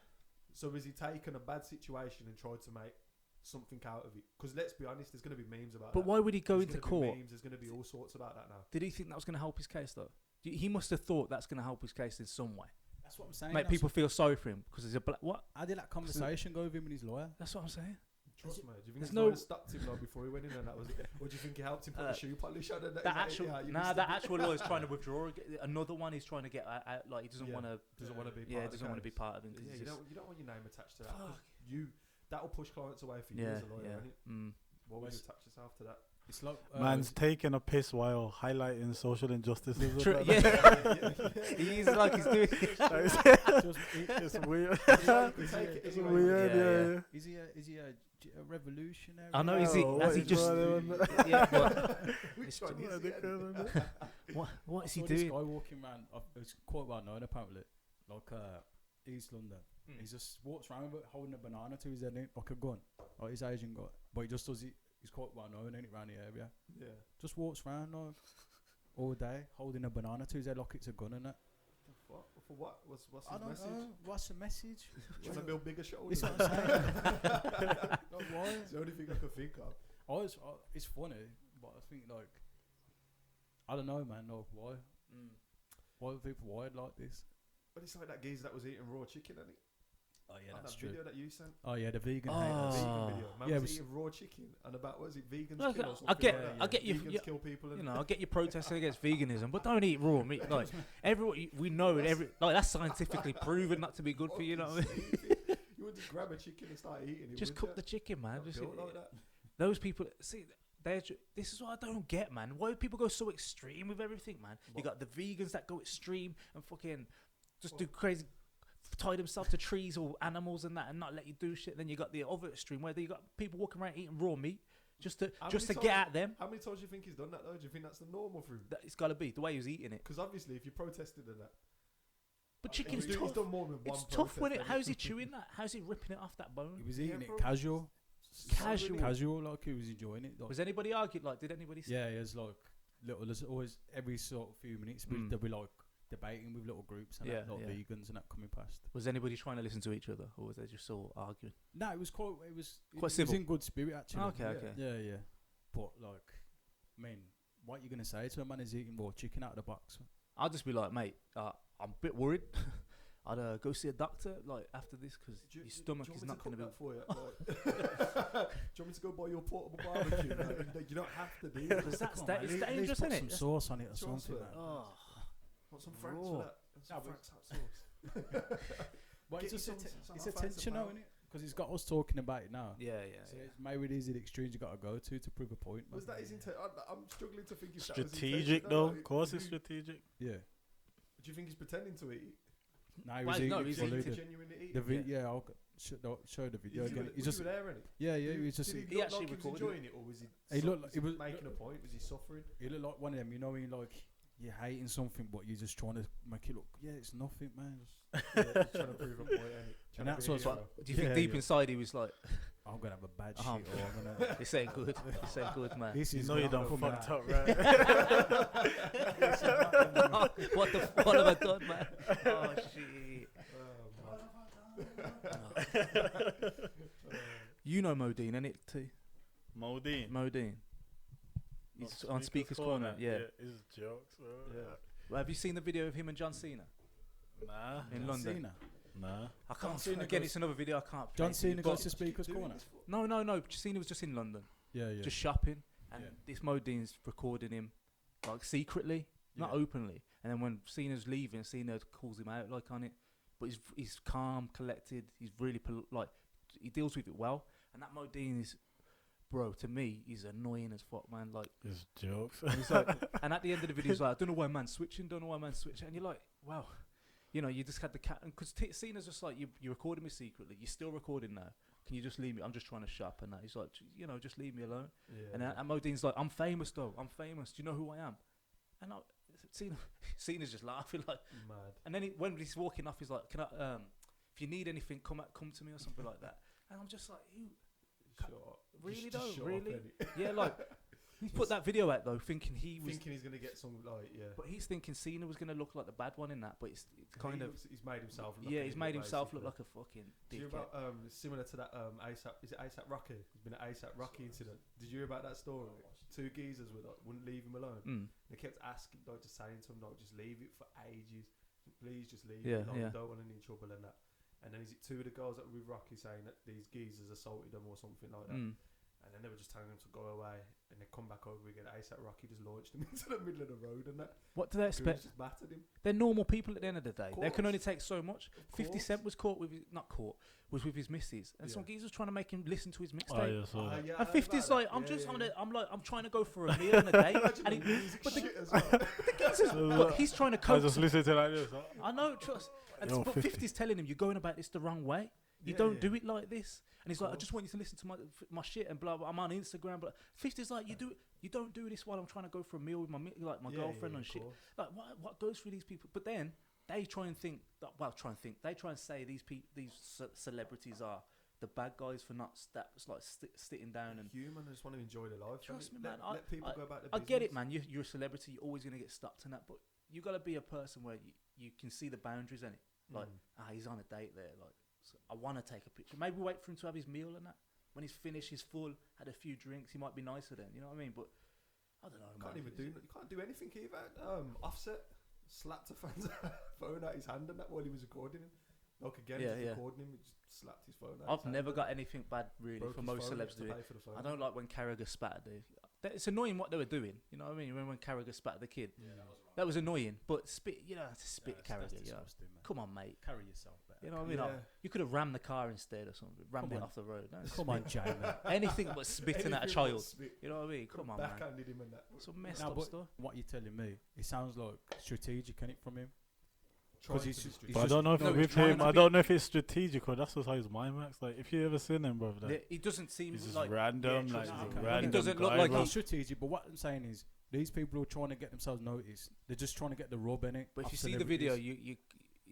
So has he taken a bad situation and tried to make something out of it? Because let's be honest, there's going to be memes about But that. why would he go There's into gonna be court? memes, there's going to be all sorts about that now. Did he think that was going to help his case though? He must have thought that's going to help his case in some way. That's what I'm saying. Make people feel sorry for him because he's a black. What? How did that conversation go with him and his lawyer? That's what I'm saying. Trust me. Do you think there's his no- lawyer stopped him like before he went in and that was it? Or do you think he helped him put the shoe polish on? And That actual that actual lawyer's trying to withdraw. Another one is trying to get out. Like he doesn't Yeah. want to. doesn't want to be. Yeah, part of the doesn't want to be case. part of it. 'cause Yeah, he's you just- don't want your name attached to that. 'cause Fuck. That'll push clients away for you Yeah, as a lawyer, yeah. innit? Mm. Why would you Where's- attach yourself to that? It's like Man's taking a piss while highlighting social injustices. True, Like yeah. that. He's like he's doing. It's weird. It's Weird, Yeah, yeah. Is he a revolutionary? I know. Is he? Oh, Has what he is just? going on? Yeah. But Which It's one What are is they it? calling it? what is he I saw this doing? guy walking around. It's quite well known apparently, like East London. Mm. He just walks around with holding a banana to his head, innit? Like a gun. Like his Asian guy, but he just does it. He's quite well known, ain't it, around the area? Yeah. Just walks around like all day, holding a banana to his head like it's a gun, innit? What? For what? What's I his don't message? know. What's the message? Trying to build bigger shoulders. It's what I'm saying. Like, why? It's the only thing I can think of. It's funny, but I think like I don't know, man. Like why? Why are people wired like this? But it's like that geezer that was eating raw chicken, isn't it? Oh yeah, On that's that true. video that you sent. Oh yeah, the vegan Oh. haters. Vegan video. Man Yeah, was it was- eating raw chicken and about, was it vegans Look, kill or I something get- like that? I get you- Vegans you- kill people and You know, I get you protesting against veganism, but don't eat raw meat. Like everyone, we know it. That's scientifically proven not to be good for you. You know what I mean? You would just grab a chicken and start eating it. Just cook the chicken, man. Not Just built like that. those people. See, this is what I don't get, man. Why do people go so extreme with everything, man? You What? got the vegans that go extreme and fucking just do crazy, tie themselves to trees or animals and that, and not let you do shit. Then you got the other extreme where you got people walking around eating raw meat just to How just to many get times- at them. How many times do you think he's done that though? Do you think that's the normal for him? It's got to be the way he was eating it. Because obviously, if you protested and that, But chicken's He's tough. done more than one It's tough when it. protest, How's he chewing that? How's he ripping it off that He bone? was Yeah, eating it bro. casual. Casual. Like he was enjoying it. Like, Was anybody arguing? Like, did anybody? Say yeah, there's like little. There's always every sort of few minutes Mm. they'll be like debating with little groups and Yeah, that, like yeah. vegans and that coming past. Was anybody trying to listen to each other, or was they just all arguing? No, it was quite. It was Quite it civil. was in good spirit actually. Okay, yeah. okay. Yeah, yeah. But like, I mean, what you gonna say to a man who's eating raw chicken out of the box? I'll just be like, mate, I'm a bit worried. I'd go see a doctor like after this because your stomach is not going to be. for you. Like, do you want me to go buy your portable barbecue? Like, you don't have to do that. Because that's Come on, that. mate, It's at least dangerous, put isn't some it? sauce on it or Sauce something. for man. that. Oh, Want some Frank's Raw. for that? And some No, but- Frank's hot sauce. Well, Get it's you just some it's hot attention now, power. innit? Because he's got us talking about it now. yeah, yeah. So yeah. it's maybe these are the extremes you got to go to prove a point. Was man. that his intent? I'm struggling to think if that was Strategic intentional, though. like, Of course, it's who- strategic. Yeah. Do you think he's pretending to eat? No, he Well, was no, eating he's fully. eating The, Genuinely eat. yeah, I'll show the video again. He's just were there, innit? yeah, he was just Did He look actually like he was recorded enjoying it, or was he? He looked like- he was- making a point. Was he suffering? he looked like one of them. You know, when you're like you're hating something, but you're just trying to make it look. Yeah, it's nothing, man. Yeah, he's trying to prove a point, innit? And Trying to that's be a what's hero. But do you think Yeah, deep yeah. inside he was like, I'm gonna have a bad Oh, shit. Or I'm gonna. "This ain't good. This ain't good, man." This You is know you gonna done come fucked out. up, right? what have I done, man? Oh shit. You know Modine, innit? Too. Modine. Modine. He's on Speaker's Corner. Yeah. It's jokes, bro. Yeah. Well, have you seen the video of him and John Cena Nah. in John London? Cena. Nah. I can't. Cena Again, goes- it's another video. I can't. John play Cena it, goes but- to Speaker's Corner. No. Cena was just in London, Yeah, yeah. just shopping, and Yeah. this Modine's recording him, like secretly, not Yeah. openly. And then when Cena's leaving, Cena calls him out like on it, but he's calm, collected. He's really like he deals with it well. And that Modine is, bro, to me, he's annoying as fuck, man. Like, It's jokes. and he's like, and at the end of the video, he's like, I don't know why man's switching, and you're like, wow, you know, you just had the cat, because Cena's just like, you're recording me secretly, you're still recording now. Can you just leave me? I'm just trying to shop and that. He's like, you know, just leave me alone. Yeah. And Modine's like, I'm famous though. I'm famous. Do you know who I am? And Cena's just laughing like. Mad. And then when he's walking off, he's like, "Can I? If you need anything, come to me or something like that." And I'm just like, "You Shut up. really Just though? shut up, Really? innit? Yeah, like he put that video out though, thinking he was, Thinking he's gonna get some but he's thinking Cena was gonna look like the bad one in that. But it's kind of, he's made himself. Look yeah, like he's an made idiot, himself look basically. like a fucking Did you hear dickhead. about similar to that ASAP? Is it ASAP Rocky? There's been an ASAP Rocky incident. Did you hear about that story? Two geezers were like, wouldn't leave him alone. Mm. They kept asking, like, just saying to him, like, just leave it for ages. Please, just leave Yeah, it. Like, yeah. we don't want any trouble and that. And then is it two of the girls that were with Rocky saying that these geezers assaulted them or something like that? Mm. And then they were just telling him to go away. And they come back over again. ASAP Rocky just launched him into the middle of the road and that. What do they Goons expect? just battered him. They're normal people at the end of the day. They can course. only take so much. Of 50 course. Cent was caught with was with his missus, and some Yeah. geezer's trying to make him listen to his Oh, mixtape. yeah, so Yeah, I And heard 50's about like, that. I'm Yeah, just yeah, on yeah. it. I'm like, I'm trying to go for a meal in a day. Imagine And the he, music but the- shit as well. look, he's trying to I coax. just listen to like this. I know, trust. And Yo, but 50. 50's telling him you're going about this the wrong way. You Yeah, don't yeah. do it like this. And he's like, I course. just want you to listen to my shit and blah blah. I'm on Instagram, but 50's like, you don't do this while I'm trying to go for a meal with my Yeah, girlfriend yeah, and of shit. course. Like what goes through these people? But then they try and think that. Well, they try and say these celebrities are the bad guys for not sitting down and. Human, I just want to enjoy their life. Trust me, Let- man. Let people go about their I business. get it, man. You're a celebrity. You're always gonna get stopped in that, but you gotta be a person where you can see the boundaries in it. Like, he's on a date there. Like, so I want to take a picture. Maybe wait for him to have his meal and that. When he's finished, he's full, had a few drinks. He might be nicer then. You know what I mean? But I don't know. Can't man. even do. You can't do anything either. Offset slapped a fan's phone out his hand and that while he was recording him. Like again, Yeah, just yeah. recording him, he just slapped his phone out. I've his hand never and got anything bad really broke for his most phone, celebs had to do it. pay for the phone. I don't like when Carragher spat at it's annoying what they were doing. You know what I mean? When Carragher spat at the kid, that was annoying. But spit, you know, to spit at Carragher. You know. Come on, mate. Carry yourself better. You know what I mean? Yeah. You could have rammed the car instead or something. Rammed Come it on. off the road. No, Come on, Jamie. anything but spitting at a Anything but child. spit. You know what I mean? Come on, man. Backhanded him and that. Some messed No, up but stuff. what you're telling me, it sounds like strategic, innit, from him? Trying to he's be just- strict. But I just- don't know if no, it's he's with trying him. to I be- don't know if it's strategic or that's just how his mind works. Like, if you ever seen him, bro, like, He doesn't seem he's just like random. yeah, like, trust he's me. a He random doesn't look guy, like bro. Not strategic, but what I'm saying is, these people are trying to get themselves noticed. They're just trying to get the rub in it. But if you see the video, you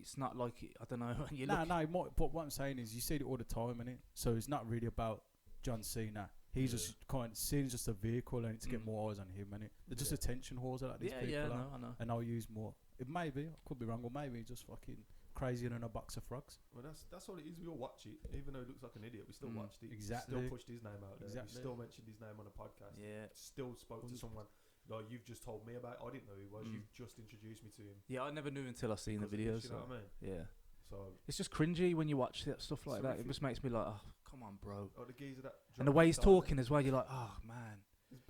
it's not like I don't know. You No, look, no. But what I'm saying is, you see it all the time, innit? So it's not really about John Cena. He's just kind of Cena's just a vehicle, and to get more eyes on him, innit? They're just attention whores like these people. yeah, are. no, I know. And I'll use more. It may be, I could be wrong, or maybe he's just fucking crazier than a box of frogs. Well, that's all it is. We all watch it, even though it looks like an idiot. We still watched it. Exactly. Still pushed his name out there. Exactly. We still mentioned his name on a podcast. Yeah, Still spoke to someone. Like you've just told me about. I didn't know who he was. You've just introduced me to him. yeah. I never knew until I seen the because of this, videos. You know what I mean? Yeah, So, it's just cringy when you watch that stuff like So that. if It you- just makes me like, oh, come on, bro. the geezer that. And the way he's talking as well, you're like, oh man,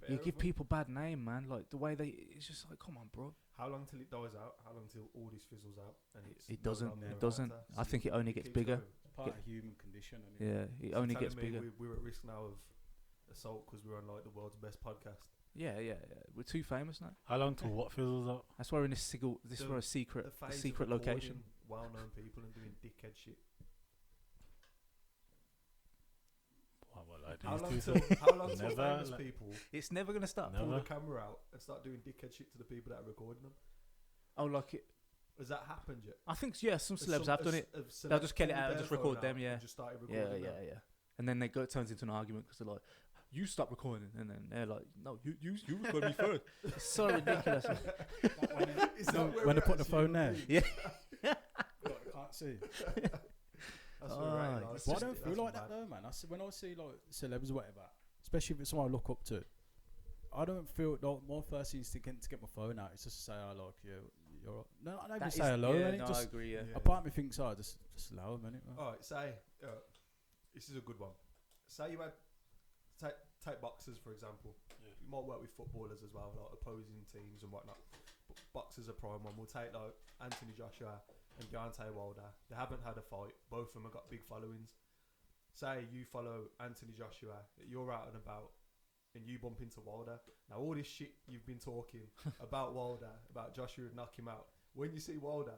you give people. people bad name, man. Like the way it's just like, come on, bro. How long till it dies out? How long till all this fizzles out? And it's It no doesn't. longer It a doesn't. matter? I think it only gets keeps bigger. going. It's part of human condition, innit? Yeah, it So only telling gets me bigger. We're at risk now of assault because we're on like the world's best podcast. Yeah. We're too famous now. How long till what fizzles out? That's why we're in this single. This is The- where a secret, The phase of secret location. recording well-known people and doing dickhead shit. What, like How these long two till things? how long till Never, famous like- people It's never gonna stop. No. pull the Never. camera out and start doing dickhead shit to the people that are recording them? Oh, like it. Has that happened yet? I think some celebs have done it. They'll just get it out and just record them. Yeah. Just started Yeah. recording them. And then it turns into an argument because they're like, "You stop recording," and then they're like, "No, you record me first." It's so ridiculous. Is that where When they we're put the actually phone there. gonna be? Yeah. Can't see. That's where we're at, Oh, like, it's But I just- don't feel that's like that mad. though, man. When I see like celebs or whatever, especially if it's someone I look up to, I don't feel like my first instinct to get my phone out is just to say, "I like you." You're no, I don't even That say is- hello. yeah, man. no, I Just agree. Yeah. Yeah. a part of me thinks, "Oh, just allow him, innit?" Alright, say this is a good one. Say you had take boxers for example. You might work with footballers as well, like opposing teams and whatnot. But boxers are prime one. We'll take like Anthony Joshua and Deontay Wilder. They haven't had a fight. Both of them have got big followings. Say you follow Anthony Joshua, you're out and about, and you bump into Wilder. Now all this shit you've been talking about Wilder, about Joshua would knock him out. When you see Wilder,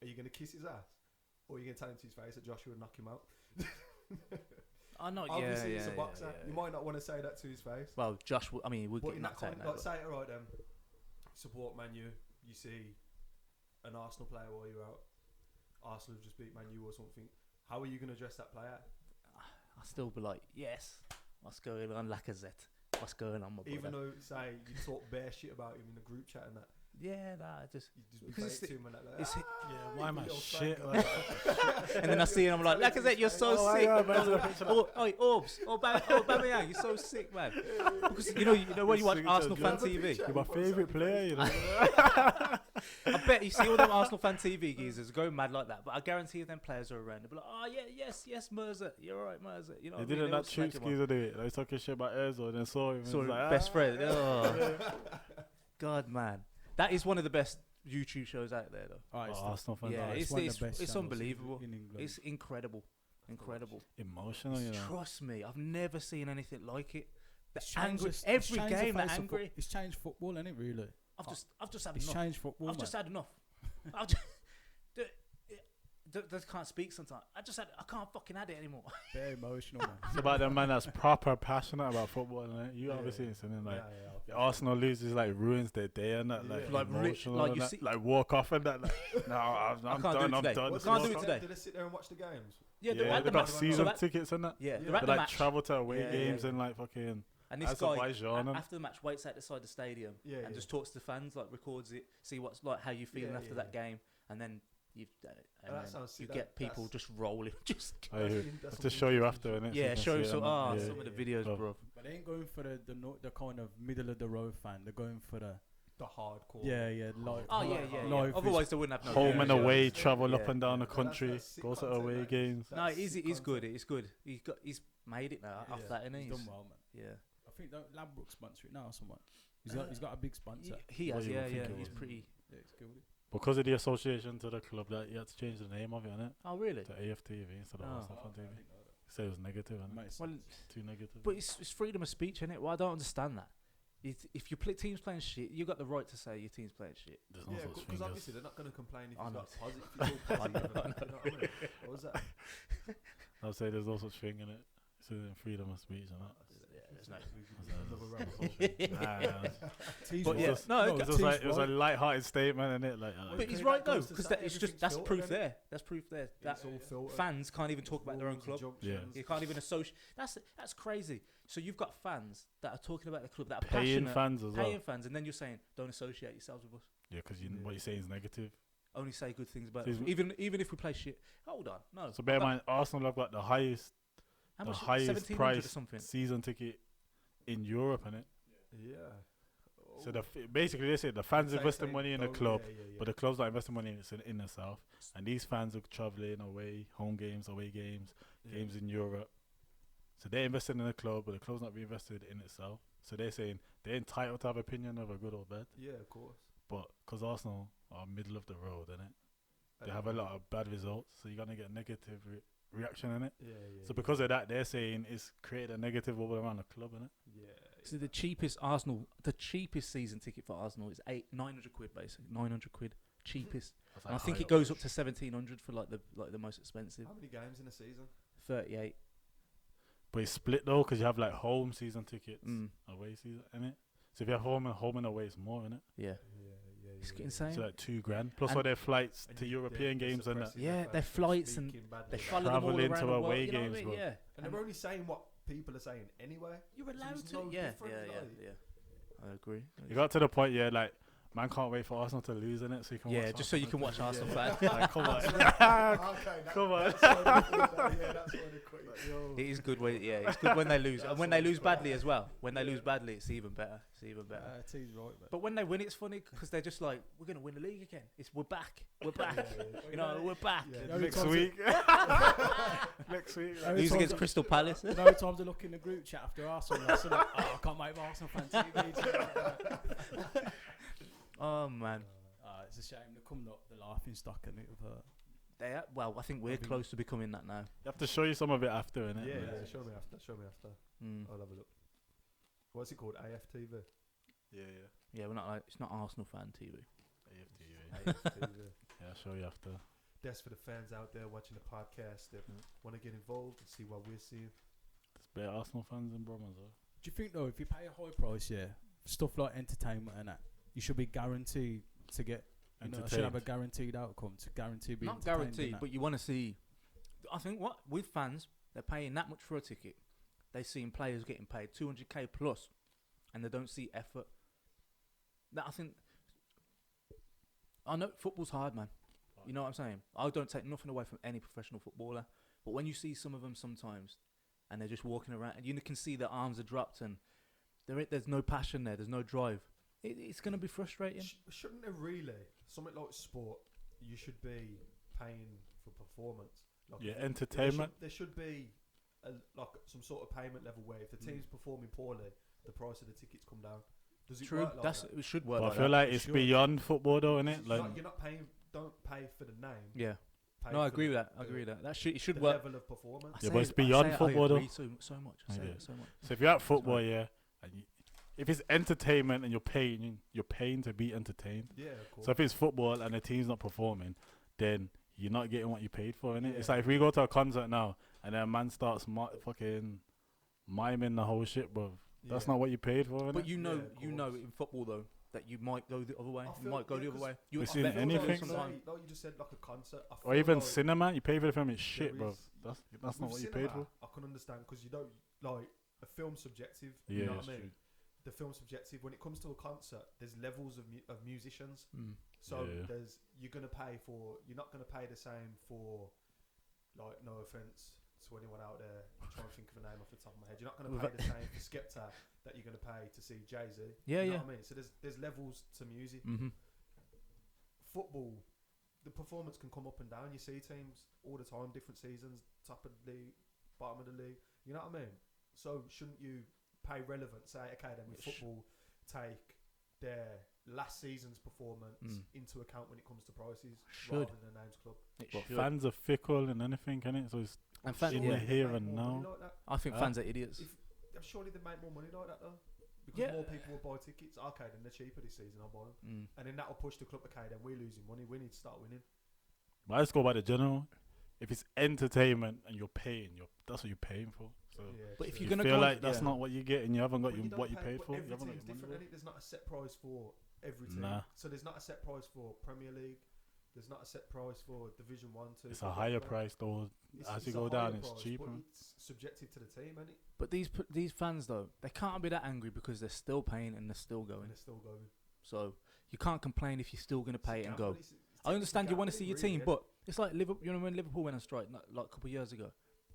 are you gonna kiss his ass, or are you gonna tell him to his face that Joshua would knock him out? I know. Obviously, yeah, it's a yeah, boxer. yeah, You yeah. might not want to say that to his face. Well, Josh. I mean, he would But get in that knocked out kind now. like, say, alright then, support Man U. You see an Arsenal player while you're out. Arsenal have just beat Man U or something. How are you going to address that player? I'll still be like, yes. What's going on, Lacazette? What's going on, my brother? Even though, say, you talk bare shit about him in the group chat and that, Yeah, nah, just. you just be Because fake to him and that. Like, it's- Yeah, why am I Yo, shit? Frank, Like, And then I see him, I'm like, Lacazette, you're so Oh, sick. yeah, man. Oh, Orbs, Aubameyang, you're so sick, man. Because you know when you watch Signature Arsenal fan job. TV, you're my favourite player, you know. I bet you see all them Arsenal fan TV geezers go mad like that. But I guarantee them players are around. They'll be like, oh yeah, yes, Mirza, you're all right, Mirza. You know, They what I mean? didn't They all that smack Chooks him up. geezer do it. Like, he's talking shit about Ezzo and then saw him. And So was like, best "Ah." friend. Oh. God, man, that is one of the best YouTube shows out there, though. Oh, it's Oh, the- Arsenal fan. Yeah, Yeah, it's one of the best it's channels unbelievable. in England. It's incredible. emotional, you know. Trust me, I've never seen anything like it. The It's changed angry, it's every changed the game, the face of angry. It's changed football, isn't it? Really, I've just had it's enough. changed football. I've man. just had enough. I've just, they can't speak sometimes. I can't fucking add it anymore. Very emotional, man. It's about them man that's proper passionate about football. Innit? You Yeah, obviously yeah. something like yeah. Arsenal loses, like ruins their day and that, like Yeah. Like, emotional, like and you that, see- like walk off and that. Like, no, I'm can't do done. it I'm today. done. What can't do Walk it off. today. Do they sit there and watch the games? Yeah, Yeah, they're at they the got match. season So that- tickets and that. Yeah, They they're at the like match. travel to away Yeah, games yeah. and like fucking. And this Azerbaijan guy, and- after the match, waits outside the stadium Yeah, and yeah. just talks to the fans, like records it, see what's like, how you feeling Yeah, after yeah, that game, and then you that and sounds you sick. get people That's- just rolling, just I That's have some to show you interesting after, shit. innit? yeah, show him you some can see it, some of the videos, Oh. bro. But they ain't going for the kind of middle of the road fan. They're going for the The hardcore. like Oh yeah, yeah, yeah. live Otherwise they wouldn't have no Home games, and yeah. away, travel Yeah. up and down the That's country, sick go to content, away that is. games. No, That's he's sick good. content. He's good. He's made it now Yeah. off that, innit? He's done well, man. Yeah, I think that Ladbroke sponsor it now or something. He's got a big sponsor. he What has. you would Yeah, think yeah. it He's would. pretty. Yeah, it's killed it. Because of the association to the club, that you had to change the name of it, innit? Oh really? To AFTV instead of Oh. Arsenal Fan I TV. didn't know that. Say it was negative, innit? Makes Well, sense. Too negative. but it's freedom of speech, innit? Well, I don't understand that. If your team's playing shit, you got the right to say your team's playing shit. There's no Yeah, such thing because as. obviously they're not going to complain if I he's know. got positive. If he's all positive and that, you know what I mean? What was that? I'll say there's no such thing in it. It's in freedom of speech and that. Yeah. there's no. Another rabbit hole. Nah, Tease But right. yeah, just- no, it okay. was just like Tease it was a right. light-hearted statement, and it like. But he's Okay, right that though, goes to because say it's just everything's that's filtered, proof innit? there. That's proof there. That It's all filtered. fans can't even talk about their own Rules, club. Yeah. injunctions. You can't even associate. That's crazy. So you've got fans that are talking about the club that are Paying passionate, fans as well. paying fans, and then you're saying don't associate yourselves with us. Yeah, because Yeah. what you're saying is negative. Only say good things about So us. he's- Even if we play shit. Hold on, no. So bear in I've got- mind, Arsenal have got the highest how the much? highest 1700 or price something. season ticket in Europe, innit? Yeah. So basically they say the fans Say- investing say- money in the oh, club, yeah, yeah, yeah. but the club's not investing money in the south, and these fans are traveling away, home games, away games, Yeah. games in Europe. So they're investing in the club, but the club's not reinvested in itself. So they're saying they're entitled to have opinion of a good or bad, Yeah, of course. but because Arsenal are middle of the road, innit? They have a lot of bad results, so you're gonna get negative reaction in it. Yeah, yeah. So because of that, they're saying it's created a negative bubble around the club, innit? Yeah. So the cheapest season ticket for Arsenal is 900 quid basically. 900 quid, cheapest. That's And I like think high it goes up to 1700 for like the most expensive. How many games in a season? 38. But it's split though, because you have like home season tickets, Mm. away season, innit? So if you have home and away, it's more, innit? Yeah. Yeah, It's yeah. insane. So like $2,000 plus And- all their flights And to you- European they're games and that. suppressing Yeah, the their fact flights they're and speaking badly They about follow it. them all Travelling around to the world, away you know what I games, mean? bro. Yeah. And they're only saying what people are saying anyway. You're So allowed it's to. no Yeah, different, yeah, like- yeah. I agree. You got to the point, yeah, like man can't wait for Arsenal to lose in it, so you can Yeah, watch just so you can watch Arsenal fans. Like, come on. Okay, Come on. That's why that's why they quit. It is good when it's good when they lose, and when they lose badly as well. When they lose badly, it's even better. It's even better. Tease right, but But when they win, it's funny because they're just like, we're gonna win the league again. We're back. We're back. You know, we're back. Yeah. Next week. Next week. Every Lose time against they- Crystal Palace. You know, every time they look in the group chat after Arsenal, they're sort of, I can't wait for Arsenal fan TV. Oh man, It's a shame they come up the laughing stock and it well, I think we're think- close to becoming that now. You have to show you some of it after, innit? Yeah, Like, show me after. Show me after. Mm. I'll have a look. What's it called? AFTV. yeah. Yeah, we're not like it's not Arsenal fan TV. AFTV. Yeah, I'll show you after. That's for the fans out there watching the podcast that want to get involved and see what we're seeing. There's better Arsenal fans in Brom as well. Do you think though, if you pay a high price, stuff like entertainment and that, you should be guaranteed to get, should have a guaranteed outcome, to guarantee being Not entertained guaranteed, and that. but you want to see. I think what with fans, they're paying that much for a ticket. They seen players getting paid 200k plus, and they don't see effort. That I think. I know football's hard, man. You know what I'm saying? I don't take nothing away from any professional footballer, but when you see some of them sometimes, and they're just walking around, and you can see their arms are dropped, and there's no passion there, there's no drive. It's going to be frustrating. Shouldn't there really, something like sport, you should be paying for performance? Like Yeah, there entertainment. There should be like some sort of payment level where if the team's performing poorly, the price of the tickets come down. Does it True, work like that? it should work. But I like feel that. like It it's should. beyond football though, innit? It's Like, not- you're not paying. Don't pay for the name. Yeah. Pay No, I for agree the- with that. I agree with that. That should it should the work. level of performance. Yeah, but it's beyond football, though. So much. I I say do. it so much. so if you're at football, yeah, and if it's entertainment and you're paying to be entertained. Yeah, of course. So if it's football and the team's not performing, then you're not getting what you paid for, innit? Yeah. It's like if we go to a concert now and then a man starts fucking miming the whole shit, bro. That's Yeah. not what you paid for, innit? But you know, of course. in football though, that you might go the other way. I You feel- might go yeah, the other 'cause way. You We've I seen bet anything. you Like sometimes- you just said, like a concert. I Or feel even like cinema, you pay for the film, it's shit, there bro. is- That's not with what you paid cinema, for. I can understand because you don't like a film subjective. Yeah, you know it's what I mean? true. The film subjective. When it comes to a concert, there's levels of musicians. Mm. So Yeah. you're gonna pay for. You're not gonna pay the same for, like, no offense to anyone out there. I'm trying to think of a name off the top of my head. You're not gonna pay the same for Skepta that you're gonna pay to see Jay-Z. Yeah, you know yeah. what I mean? So there's levels to music. Mm-hmm. Football, the performance can come up and down. You see teams all the time, different seasons, top of the league, bottom of the league. You know what I mean? So shouldn't you pay relevant? Say, okay, then with football, take their last season's performance into account when it comes to prices, rather than a names club. But fans are fickle and anything, can it? So it's And fans, in yeah. the here They make and more money now. like that. I think Huh? fans are idiots. Surely they make more money like that though, because Yeah. more people will buy tickets. Okay, then they're cheaper this season. I'll buy them, Mm. and then that will push the club. Okay, then we're losing money. We need to start winning. But I just go by the general. If it's entertainment and you're paying, that's what you're paying for. So But if true. you're you gonna feel go, like that's yeah. not what you get, and you haven't got Well, your, don't what you pay- paid but for. You every haven't got team's your money different, back. innit? There's not a set price for every team. Nah. So there's not a set price for Premier League. There's not a set price for Division 1, 2. It's a higher price though. As you a go higher down, it's price, cheaper. But it's subjective to the team, ain't it? But these fans though, they can't be that angry because they're still paying and they're still going. And they're still going. So you can't complain if you're still gonna pay it and go. It's I understand you want to see gambling, your team, really, but it's like Liverpool. You know when Liverpool went on strike like a couple of years ago,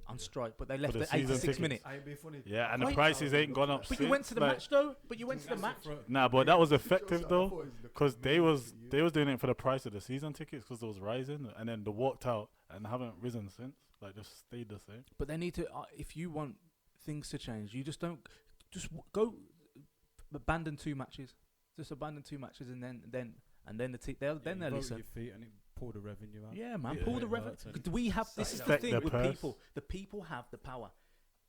on Yeah. strike, but they left the at season 86 tickets. minutes. I ain't being funny. Yeah, and the Wait. prices ain't gone up. But you went to the since, match though. But you went to the match. Nah, but that was Just effective like, I though, thought it was looking because they amazing was for you. they was doing it for the price of the season tickets because it was rising, and then they walked out and haven't risen since. Like just stayed the same. But they need to. If you want things to change, you just don't go abandon 2 matches. Just abandon 2 matches, and then the team. Then they'll listen. Your feet and it pull the revenue out. Yeah, man. Yeah. Pull the It revenue. hurts, innit? Do we have this? Is the Affect thing their with purse. people. The people have the power.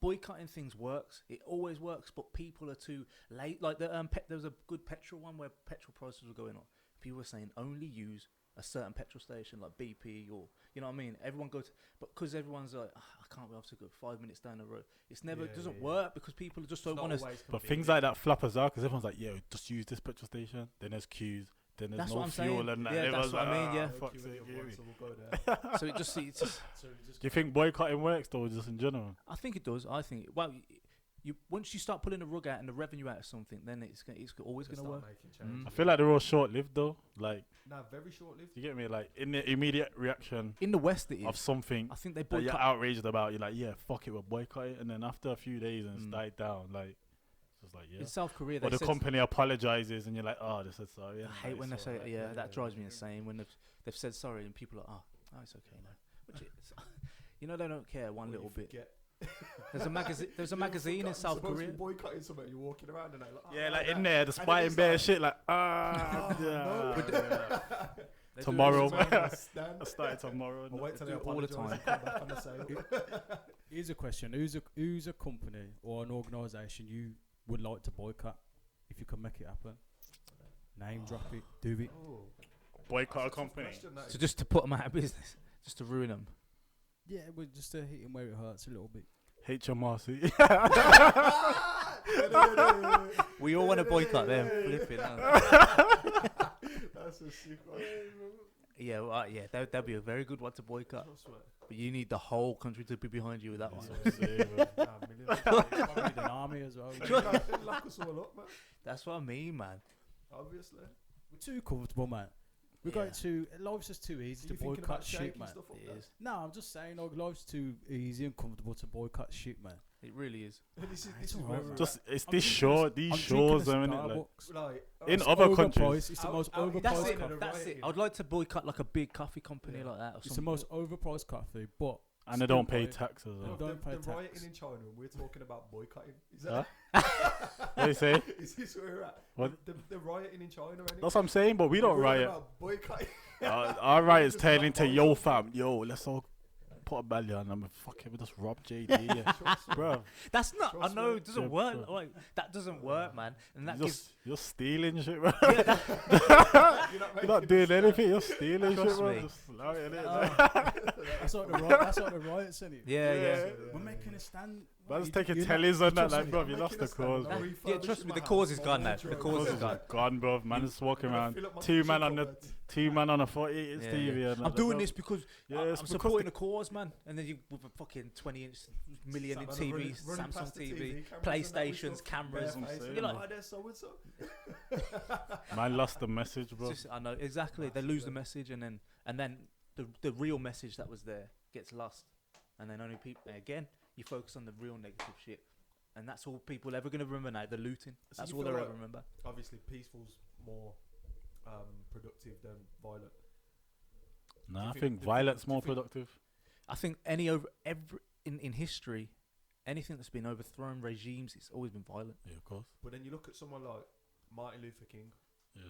Boycotting things works. It always works, but people are too late. Like there was a good petrol one where petrol prices were going up. People were saying only use a certain petrol station like BP or you know what I mean. Everyone goes, but because everyone's like, I can't be able to go 5 minutes down the road. It's never Yeah, doesn't yeah, yeah. work because people just don't want to. But things like that flop us out because everyone's like, yeah, just use this petrol station. Then there's queues. Then there's That's no what I'm fuel saying. and that. Yeah, And that's everyone's what I like, mean, yeah. fuck's sake, hear me. So we'll go there. So it just it's just. So you just Do you think boycotting works though, just in general? I think it does. I think well, you once you start pulling the rug out and the revenue out of something, then it's always They going to start work. making changes. I feel like they're all short-lived though. Like, Nah, very short-lived. you get me? Like in the immediate reaction In the West, it is. of something I think they that you're boycott. outraged about, you're like, yeah, fuck it, we'll boycott it. And then after a few days and it's Mm. died down, like, it's just like, yeah. In South Korea, they Or the said company apologizes and you're like, oh, they said sorry. I and hate like, when they it's say, alright. yeah, Yeah, that drives me yeah. insane when they've said sorry and people are like, oh, it's okay now. Which is, you know, they don't care one Well, little you bit. forget. There's a magazine. There's a magazine in South Korea. Boycotting something, you're walking around and like, Yeah, oh, like that. in there, the And then spiting it's bear like- shit, like, Oh, yeah. no. yeah. They do Tomorrow. it all the time. Stand. I started tomorrow. I'll wait till do they it all the apologise time. and come back on the sale. Here's a question: Who's a company or an organisation you would like to boycott if you can make it happen? Name drop it, do it. Oh, Boycott a that's tough company. question, that So is. just to put them out of business, just to ruin them. Yeah, but just to hit him where it hurts a little bit. HMRC. We all want to boycott them. Flipping hell. That's a sick one. Yeah, well, yeah, that'd be a very good one to boycott. Trust me. But you need the whole country to be behind you with that one. Nah, millions. Probably need an army as well. Lock us all up, man. That's what I mean, man. Obviously. We're too comfortable, man. We're Yeah. going to life's just too easy Are to you thinking boycott about shit, shaking man. stuff up It there? is. No, I'm just saying, like, life's too easy and comfortable to boycott shit, man. It really is. This It's is alright, where man. we're Just at. it's I'm this drinking shore, a- these I'm shores, drinking isn't a it? Like, Starbucks. Like, in It's other overpriced, countries- It's the Out- most out- overpriced. That's it. Kind of That's it. writing. I'd like to boycott like a big coffee company Yeah. like that or It's the something. most overpriced coffee, but and they still don't pay buy it. taxes. They Or, don't pay the rioting tax. in China, and we're talking about boycotting. Is Huh? that? what do you say? Is this where we're at? What? The rioting in China, innit? That's what I'm saying, but we don't We're on riot. about boycotting. Our riot's Just turning not into boys. yo fam, yo, let's all put a belly on them and fuck it, we just rob JD, yeah. Trust me. Bro, That's not. I Trust know me. it doesn't Yeah, work. bro. Like that doesn't work, man. And that you're, gives. you're stealing shit, bro. You're You're making not a doing stand. anything, you're stealing shit, Trust bro. me. Just allow it, innit? That's like the riot. That's like the riots, isn't it? Yeah, yeah. Yeah. We're making a stand. Man's You- taking you're not- tellies on that, trust like, me, bro, I'm you lost making the a stand. cause. I'm Yeah, trust refurbishing me, my the house, cause is my gone now. wardrobe. The The cause cause is is gone. gone, bro. Man is walking I'm gonna around. fill up my 2 man kitchen on the cupboard. 2 man on a 40-inch Yeah, TV. yeah. And I'm that, doing bro. this because Yeah, I'm it's because supporting the- the cause, man. And then you with a fucking 20-inch million Sat in on a running- TVs, running Samsung past the TV, cameras and that with PlayStations, stuff, cameras. I'm bare face, saying, You're like- "Oh, there's so and so." Man lost the message, bro. Just- I know exactly. They lose the message, and then the real message that was there gets lost, and then only people again you focus on the real negative shit, and that's all people ever gonna remember now. The looting. So That's you all feel they'll like- ever remember. Obviously, peaceful's more productive than violent. Nah, you I think- think do you violence think- more do you productive. I think in history, anything that's been overthrown regimes, it's always been violent. Yeah, of course. But then you look at someone like Martin Luther King. Yeah.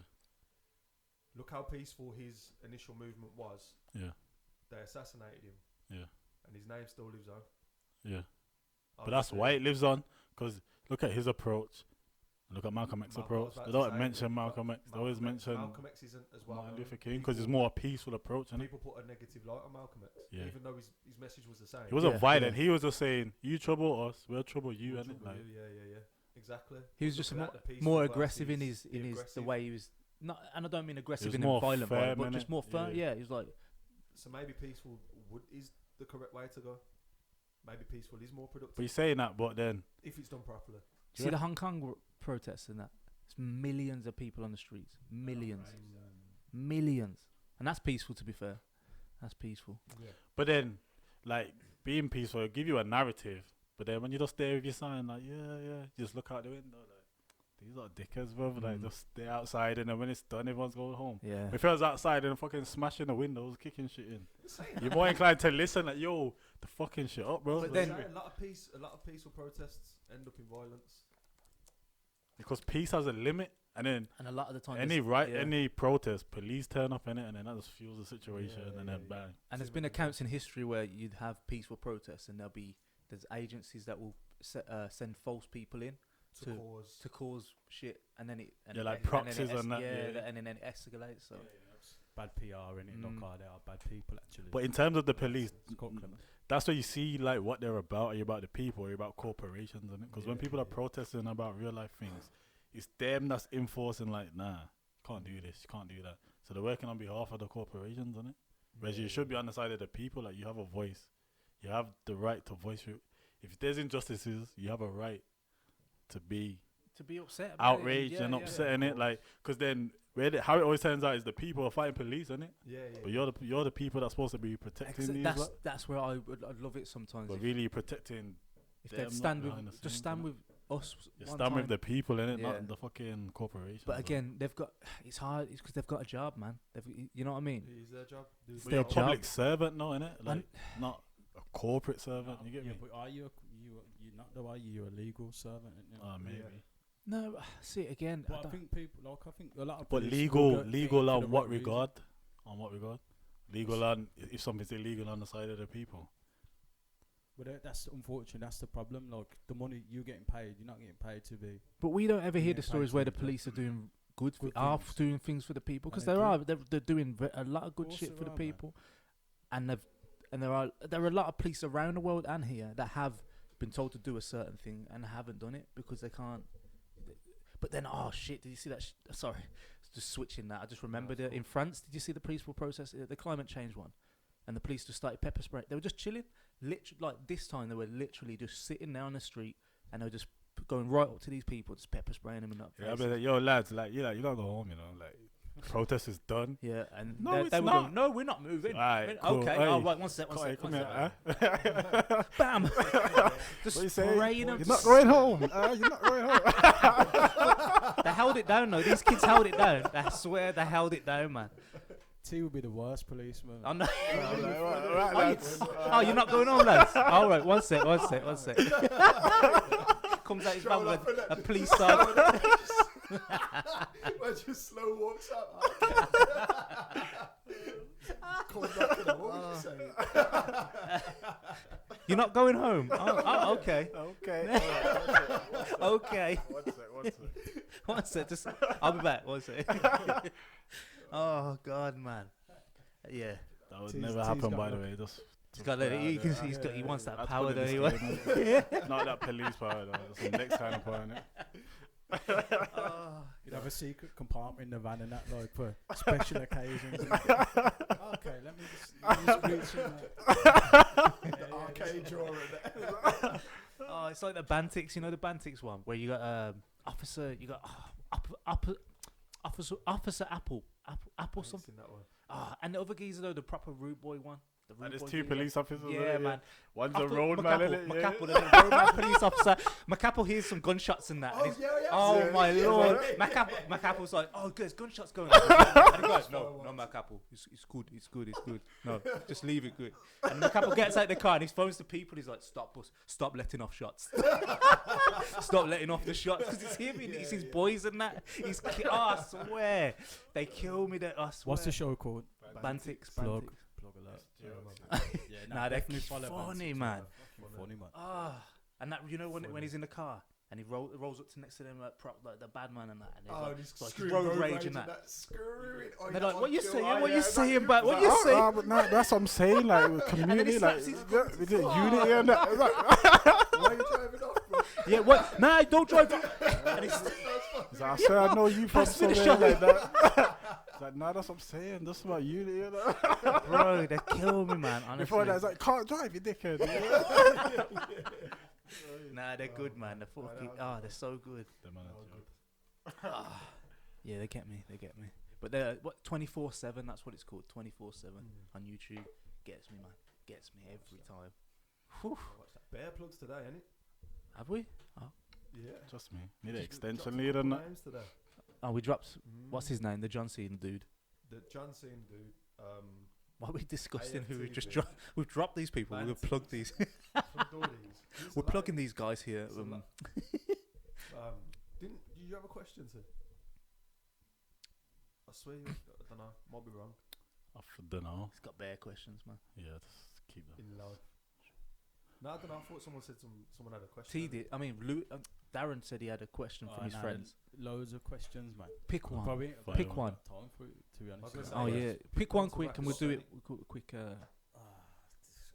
Look how peaceful his initial movement was. Yeah. They assassinated him. Yeah. And his name still lives on. Yeah. But that's Obviously, why it lives on, because look at his approach. Look at Malcolm X Malcolm, I approach. was about They to don't say, mention Malcolm X. They always mention Malcolm X isn't as well. Martin known. Luther King because People- it's more a peaceful approach, isn't it? People put a negative light on Malcolm X, Yeah. even though his message was the same. He wasn't Yeah, violent. yeah. He was just saying, "You trouble us, we'll trouble you," More and it trouble like. you, yeah, exactly. He was just Looking more, at the peaceful more aggressive in versus his the aggressive. way he was. Not, and I don't mean aggressive was in more a violent way, firm, but just innit? more firm. Yeah. Yeah, he was like, So maybe peaceful is the correct way to go. Maybe peaceful is more productive But he's saying that, but then if it's done properly. Do you see the Hong Kong protests and that. It's millions of people on the streets, millions, millions, and that's peaceful. To be fair, that's peaceful. Yeah. But then, like, being peaceful, it'll give you a narrative. But then when you just stay with your sign, like, just look out the window, like, these are dickheads, bro. Like, just stay outside, and then when it's done, everyone's going home. Yeah, If I was outside and fucking smashing the windows, kicking shit in, you're more inclined to listen, like, yo, the fucking shit up, bro. But then- then a lot of peaceful protests end up in violence. Because peace has a limit, and then and a lot of the time, any protest, police turn up in it, and then that just fuels the situation, Yeah, and yeah, then yeah. bang. and there's Too been many accounts in history where you'd have peaceful protests, and there's agencies that will send false people in To to cause to cause shit, and then it and Yeah, it like and then proxies it and that, yeah, yeah. and then it escalates. So Bad PR in it. Mm. They are bad people actually. But in terms of the police, It's called criminal. that's where you see like what they're about. Are you about the people? Or are you about corporations? Because when Yeah, people are yeah. protesting about real life things, it's them that's enforcing like, nah, you can't do this, you can't do that. So they're working on behalf of the corporations, isn't it? Whereas you should be on the side of the people. Like, you have a voice, you have the right to voice your. If there's injustices, you have a right to be to be upset, about it, outraged and yeah, upsetting it. Like, because then how it always turns out is the people are fighting police, isn't it? yeah. But you're the people that's supposed to be protecting these. That's lot. that's where I'd love it sometimes. But really, you're protecting. If them they'd not stand behind the with, just scenes, stand innit? with us. You one stand with time. the people in it, Yeah. not the fucking corporation. But again, they've got it's hard. It's because they've got a job, man. You know what I mean? It is their job. It's but their you're a job. public servant, no, innit? Like, And- not a corporate servant. You get yeah, me? but are you not though? Are you a legal servant? You know? Maybe. No, see again. But I think people I think a lot of But police will legal get on for the what right reason. regard? On what regard? Legal on if something's illegal on the side of the people. But that's unfortunate. That's the problem. Like the money you're getting paid, you're not getting paid to be. But we don't ever hear Yeah, the stories thanks, where the mate. police are doing Good are things. doing things for the people, because And they there do. are they're doing a lot of good Course shit for there the are, man. people, and there are a lot of police around the world and here that have been told to do a certain thing and haven't done it because they can't. But then, oh shit! Did you see that? Sorry, just switching that. I just remembered it in France. Did you see the peaceful process, the climate change one, and the police just started pepper spray? They were just chilling, literally. Like this time, they were literally just sitting there on the street, and they were just going right up to these people, just pepper spraying them in that. Yeah, I'll be like, yo, lads, like, you gotta go home, you know, like, protest is done. Yeah, and No, they it's would go, not. no, we're not moving. Alright, cool. Okay, Hey, oh, right, one sec. Come here, Bam! Just What you say? spraying them. You're not going home. You're not going home. They held it down, though. These kids held it down. I swear they held it down, man. T would be the worst policeman. I know. Right, Oh, lads. oh, you're not going home, lads? All right, one sec. Comes out his mouth with a police sergeant. I just slow walks up. Comes back in, what were you saying? You're not going home? Oh, okay. Okay. Okay. One sec. One sec. Just, I'll be back. One sec. Oh, God, man. Yeah. That would T's- never T's happen, got by the no- way. Just He's got let it, he, can see he wants that That's power, good though. in Anyway. this game, innit? Not that police power, though. That's the next kind of power, innit? You'd have a secret compartment in the van and that, like for special occasions. Okay, let me just reach in there. Arcade drawer in there. Oh, it's like the Bantix, you know the Bantix one where you got officer, you got officer Apple something. Seen that one. And the other geezer though, the proper rude boy one. The rude And there's boy two geezer. police officers. Yeah, innit? man. One's I a thought road man, Macapo, innit? Macapo, the roadman police officer. Macapo hears some gunshots and that. and he's- Oh Yeah, my yeah, lord! yeah. Macapo's like, oh, there's gunshots going. And he goes, no, Macapo, it's good. No, just leave it good. And Macapo gets out the car and he phones the people. He's like, stop letting off shots. Stop letting off the shots because it's him. It's his boys and that. I swear, they kill me. I swear. What's the show called? Bantix? Plug. Bantix. Plug alert. Yeah, Nah, they're definitely follow funny, Bantix, man. Funny man. And that, you know, when he's in the car and he rolls up to next to them like the bad man and that, and he's Oh, like, and he's it's like screwing road rage rage and and that. Screwing. Oh, They're yeah, like, I'll what you kill saying? I What you am. saying about? What you Oh, saying? but no, that's what I'm saying. Like with then he community, like slaps his with the Oh. unity and that. It's like, Why are you driving off, bro? Yeah, what? Nah, don't drive. And he's it's like, I said I know you from Pass me the somewhere shot. like that. It's like, nah, that's what I'm saying. That's about unity and that. bro, they kill me, man. Honestly. Before that, it's like, can't drive, you dickhead. Nah, they're good, man. They're fucking, they're so good. Yeah, they get me. They get me. But they're 24/7. That's what it's called. 24/7 on YouTube. Gets me, man. Gets me every time. Whew. Watch that. Bear plugs today, ain't it? Have we? Oh. Yeah. Trust me. Need an Just dropped extension a lead couple on that. names today. Oh, we dropped. What's his name? The John Cena dude. The John Cena dude. Why are we discussing who we AFT just dude. dropped? We've dropped these people. We'll plug these. We're plugging these guys here. Did you have a question, sir? I swear, I don't know. Might be wrong. I don't know. He's got bare questions, man. Yeah, just keep that. In life. No, I don't know. I thought someone said someone had a question. T did. I mean, Darren said he had a question from his friends. Loads of questions, man. Pick one. Probably Pick one. Time for it, to be honest. I was Oh gonna say, yeah, pick pick one one to quick, wrap and us we'll do up. it quick. It's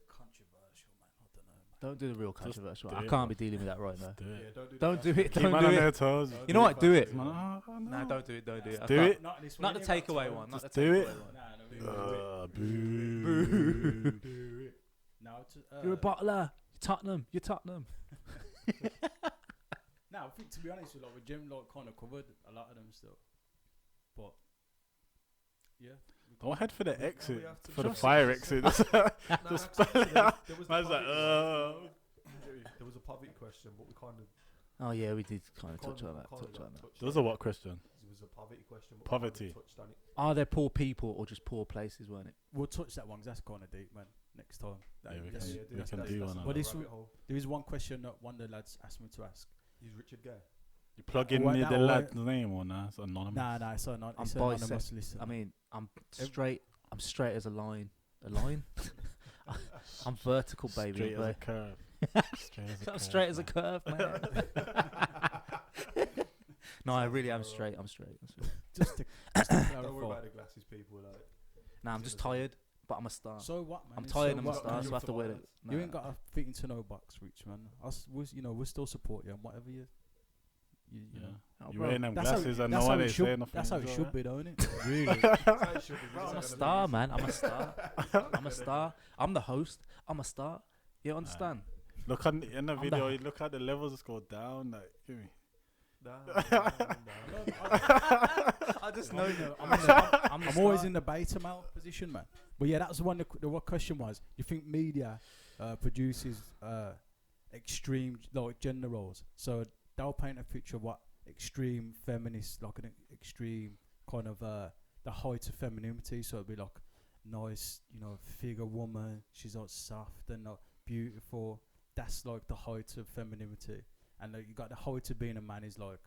controversial, man. I don't know, man. Don't do the real controversial. do I it, can't man. be dealing with that right now. Do Yeah, it. Don't do it. Keep Don't man do on it. their toes. You know what? Do it. Man, Nah, don't do it. Don't do it. I do can't- it. Not this Not the one, you ain't got takeaway time. one. Not the Just do it. takeaway one. Nah, no. Boo. Now to, You're a bottler. You're Tottenham. Now, I think to be honest, with like Jim, like kind of covered a lot of them still. But yeah, Don't head for the exit, we have to for the just- fire exit. Just there was Man's like, there was a poverty question, but we kind of Oh yeah, we did kind of touch on that. Those are what question? It was a poverty question. But Poverty. We touched on it. Are there poor people or just poor places, weren't it? we'll touch that one 'cause that's kind of deep, man. Next time. Yeah, we Yes. can- Yeah, we dude, can that's- do that's one on But that. this rabbit one- hole. There is one question that one of the lads asked me to ask. Is Richard gay? You plug in What, the that or lad's name or nah? It's anonymous. Nah, it's not. I'm It's anonymous. bisexual. Listen, I mean, I'm straight. I'm straight as a line. A line? I'm vertical, baby. Straight as a but- curve. Straight as a I'm curve, straight as a man. curve, man. No, I really am straight. I'm straight. just to Don't worry clarify. about the glasses, people. Like, Nah, I'm just tired, but I'm a star. So what, man? I'm It's tired. so I'm a what, star, man? so I have to wear it. You ain't got a fit into no box, Rich, man. Us, we'll still support you and whatever you Yeah. know. Oh, You bro, wearing them That's how- glasses and that's no how one it ain't should- saying nothing. That's how it is should alright. be, don't it? Really? I'm a star, man. I'm a star. I'm a star. I'm the host. I'm a star. You understand? Look on in the I'm video. the- You look at the levels just go down. Like, give me. I just know. I'm always in the beta male position, man. But yeah, that's the one. The what question was? You think media produces extreme like gender roles? So they'll paint a picture of what extreme feminist, like an extreme kind of the height of femininity. So it'd be like nice, figure woman. She's like soft and beautiful. That's like the height of femininity. And you got the height of being a man is like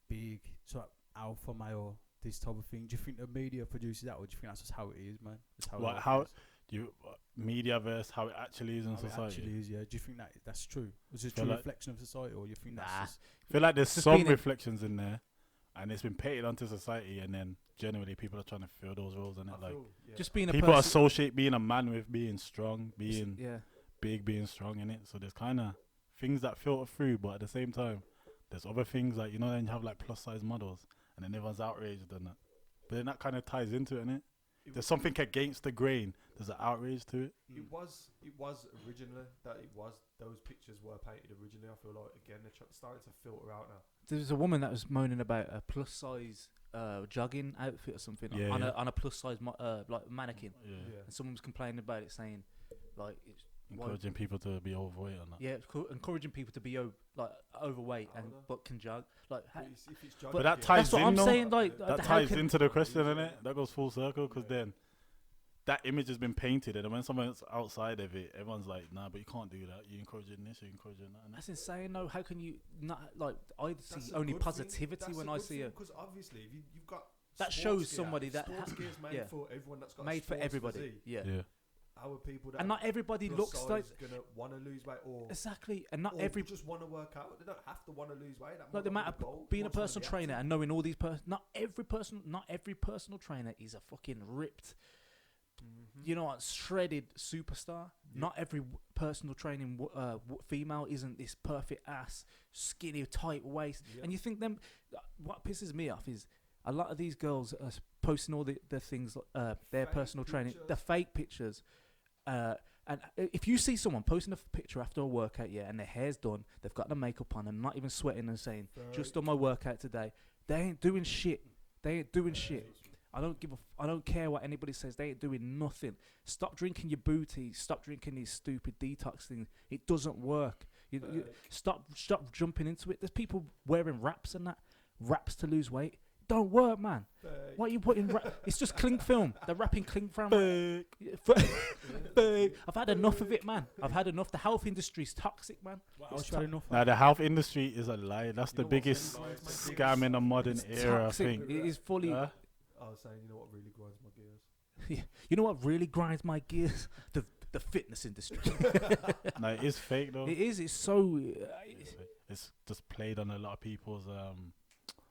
big, sort of alpha male, this type of thing. Do you think the media produces that, or do you think that's just how it is, man? That's What, life how- is? Media versus how it actually is in How it society. actually is, yeah. Do you think that's true? Was it a Feel true like- reflection of society, or you think Nah. that's just I feel like there's Just some being a- reflections in there, and it's been painted onto society, and then generally people are trying to fill those roles in it. Like Just being a people person. associate being a man with being strong, being Yeah. big, being strong in it. So there's kind of things that filter through, but at the same time, there's other things like then you have like plus size models, and then everyone's outraged and that. But then that kind of ties into it, innit? There's something against the grain. There's an outrage to it. It was originally that those pictures were painted originally. I feel like again they're starting to filter out now. There was a woman that was moaning about a plus size jogging outfit or something Yeah, on yeah. a plus size like mannequin, Yeah. and someone was complaining about it, saying like it's Encouraging people to be overweight and that. yeah, encouraging people to be overweight and Harder. but can jog. Like If it's But that that's ties what in I'm though. saying. Like That how ties can- into the question, innit? That goes full circle, because then that image has been painted, and when someone's outside of it, everyone's like, nah, but you can't do that. You're encouraging this, you're encouraging that. And That's insane. No, how can you not like? I That's see a only good thing. positivity That's when a I good see thing, it. because obviously if you've got That sports shows gear, somebody that sports gear is made yeah. for everyone that's got a Made for sports everybody. physique. Yeah. yeah. our people that And not everybody plus looks size like gonna want to lose weight or exactly, and not or every just want to work out. They don't have to want to lose weight. That like the might matter not be the goal. being a Want someone to personal be trainer active. and knowing all these not every personal trainer is a fucking ripped, you know what, shredded superstar. Yeah. Not every personal training female isn't this perfect ass, skinny, tight waist. Yeah. And you think them. What pisses me off is a lot of these girls are posting all the things, their Fake personal training, the pictures. fake pictures. And if you see someone posting a picture after a workout, yeah, and their hair's done, they've got the makeup on and not even sweating and saying, just done my workout today, they ain't doing shit. They ain't doing shit. I don't care what anybody says. They ain't doing nothing. Stop drinking your booty. Stop drinking these stupid detox things. It doesn't work. You stop jumping into it. There's people wearing wraps and that. Wraps to lose weight. Don't work, man. What are you putting? It's just cling film. They're wrapping cling film. I've had enough of it, man. I've had enough. The health industry's toxic, man. It's Now the health industry is a lie. That's You the know what biggest grinds my scam in the modern era, I toxic. think. It is fully. Huh? I was saying, you know what really grinds my gears? You know what really grinds my gears? The fitness industry. No, it is fake though. It is. It's so It's just played on a lot of people's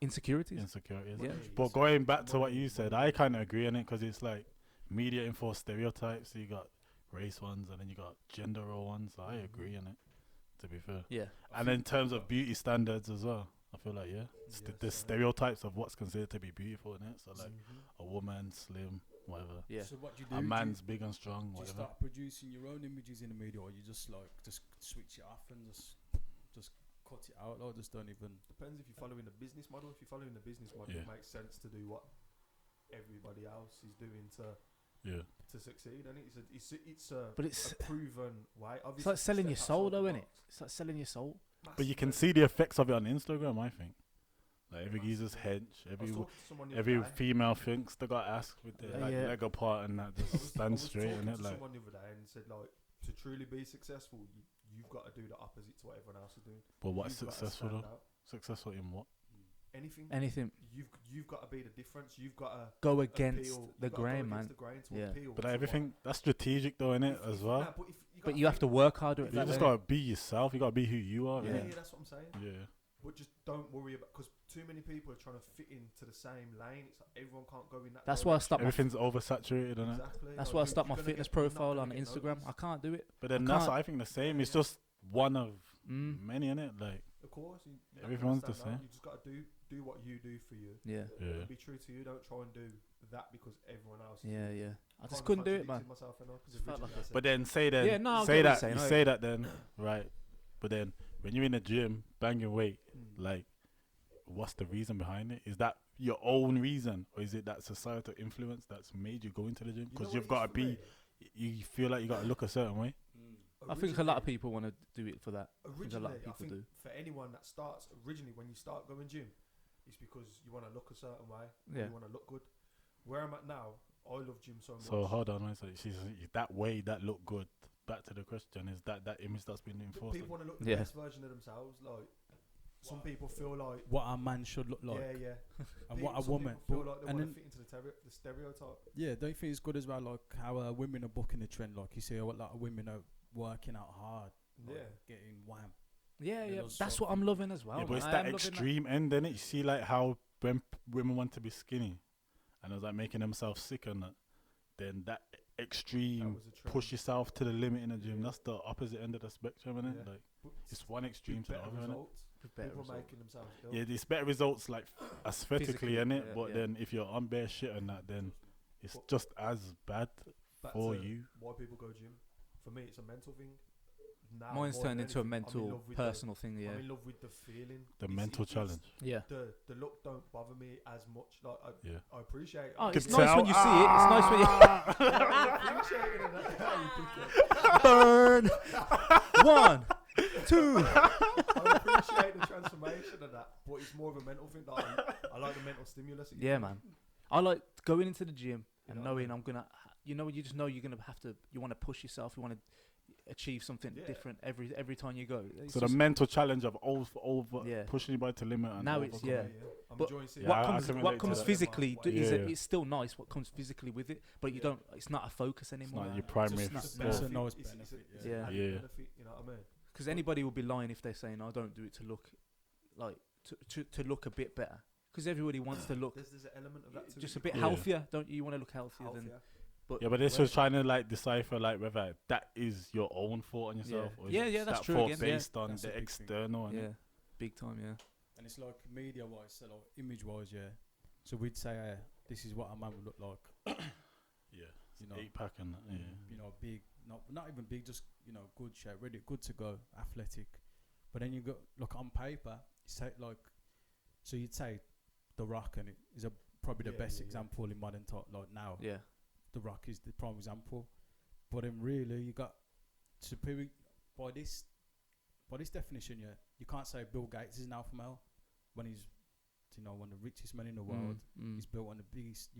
insecurities. insecurities. Yeah. But going back to what you said, I kind of agree on it because it's like media enforced stereotypes. So you got race ones and then you got gender role ones. So I agree on it, to be fair. Yeah. And in terms of beauty standards as well, I feel like, the stereotypes of what's considered to be beautiful in it. So like a woman, slim, whatever. Yeah. So what do you do? A Do you- man's big and strong, Do you whatever. start producing your own images in the media, or you just switch it off and just cut it out, or just don't even? Depends if you're following the business model. If you're following the business model, Yeah. it makes sense to do what everybody else is doing Yeah. to succeed. And it's a But it's proven way. Obviously, it's like selling your step soul, outside though, the innit? box. It's like selling your soul. But you can Massively. see the effects of it on Instagram, I think. Like every geezer's hench, I was talking to someone the other every day. female thinks they got ass with their like Yeah. leg apart and that I just was stand straight talking in it. to Like, someone the other day and said like to truly be successful, you've got to do the opposite to what everyone else is doing. but what's You've gotta successful stand though? out. Successful in what? Anything. Anything You've got to be the difference. You've got to go against appeal. the You've gotta go grain, against man. the grain to Yeah. appeal But to everything that's strategic though, in it as well. Nah, but But you have to work harder at You that. just innit? gotta be yourself. You gotta be who you are. Yeah, innit? yeah, that's what I'm saying. Yeah. But just don't worry about because too many people are trying to fit into the same lane. It's like everyone can't go in that. That's why I direction. stopped. Everything's oversaturated, isn't it? Exactly. That's Like, why I you- stopped my you're gonna fitness get- you're not profile gonna on get Instagram. noticed. I can't do it. But then I that's can't- I think the same. It's Yeah. just one of Mm. many in it. Like Of course, you're not gonna Everyone's the stand out. same. You just got to do what you do for you. Yeah. yeah. Be true to you. Don't try and do that because everyone else. is Yeah. doing it. Yeah. I just Kinda couldn't do it, contradicted man. Myself, I know, 'cause Just felt originally like I said- But then say that. Yeah, no, I say get what that. you're saying, You I say that then, right? But then when you're in the gym banging weight, Mm. like, what's the reason behind it? Is that your own reason, or is it that societal influence that's made you go into the gym? You know Because what you've it got to is for be. me? You feel like you got to look a certain way. I think a lot of Originally- people want to do it for that. I think a lot of Originally, I people think do. for anyone that starts originally when you start going gym, it's because you want to look a certain way. Or Yeah. You want to look good. Where I'm at now, I love gym so much. So hold on, one second. She's that way that look good. Back to the question: is that image that's been But enforced? people want to look the Yeah. best version of themselves. Like some people feel like, What a man should look like, yeah, and what a Some woman. people feel But- like they and want then to fit into the stereotype. yeah, don't you think it's good as well, like how women are booking the trend. Like you see, a lot of women are working out hard, like, Yeah. getting wham. Yeah, Yeah, yeah. those That's sort what of I'm loving as well. Yeah, but man. it's I that am loving extreme end, then it. You see, like how when women want to be skinny, and it's like making themselves sick and that. Then that That extreme was a trend. push yourself to the limit in the gym. Yeah. That's the opposite end of the spectrum, isn't it? Yeah. Like But it's one extreme with to the better other, innit? results. Better People result. making themselves ill. Yeah, it's better results like aesthetically Physically, in it, yeah, but yeah. then if you're on bare shit and that, then it's But- just as bad Back for to you. Why people go gym? For me, it's a mental thing. Now, Mine's more turned than into a anything, I'm in mental, love with personal thing. The, Yeah. I'm in love with the feeling. The It's- mental it's- challenge. Yeah. The look don't bother me as much. Like Yeah. I appreciate. Oh, Could it's nice when you see it. It's nice when you I appreciate it. And how you pick it. burn. 1, 2. I appreciate the transformation of that, but it's more of a mental thing. Like, I like the mental stimulus. it Yeah, gives me. man. I like going into the gym You and know what I knowing mean? I'm gonna. You know, you just know you're gonna have to. You want to push yourself. You want to. achieve something Yeah. different every time you go. It's So the just- mental challenge of over Yeah. pushing your body to limit and Now it's- overcoming. yeah. I'm But enjoying seeing Yeah, what I comes can what relate to comes that. physically Yeah, yeah. it's still nice. What comes physically with it, but you Yeah. don't. It's not a focus anymore. not your It's primary just not- It's no. a nice It's benefit, it's yeah. an added Yeah. benefit, you know what I mean? Because anybody would be lying if they're saying, "I don't do it to look like to look a bit better." Because everybody wants to look There's an element of that too. just a bit Yeah. healthier, don't you? You want to look healthier than. healthier. But Yeah, but this Well- was trying to like decipher like whether that is your own thought on yourself, Yeah. or is Yeah, yeah, that's that true thought again, yeah. based on That's a the big thing. external. yeah, big time. Yeah. And it's like media wise, so like image wise, yeah. So we'd say, this is what a man would look like. Yeah, You know, 8-pack and that, yeah. you know, big, not even big, just good shape, ready, good to go, athletic. But then you go look on paper, you say like, so you'd say, The Rock, and it is probably the Yeah, best yeah, yeah. example in modern talk. Like now, Yeah. The Rock is the prime example. But then really, you got to by this definition, yeah, you can't say Bill Gates is an alpha male when he's one of the richest men in the world. He's built on the biggest,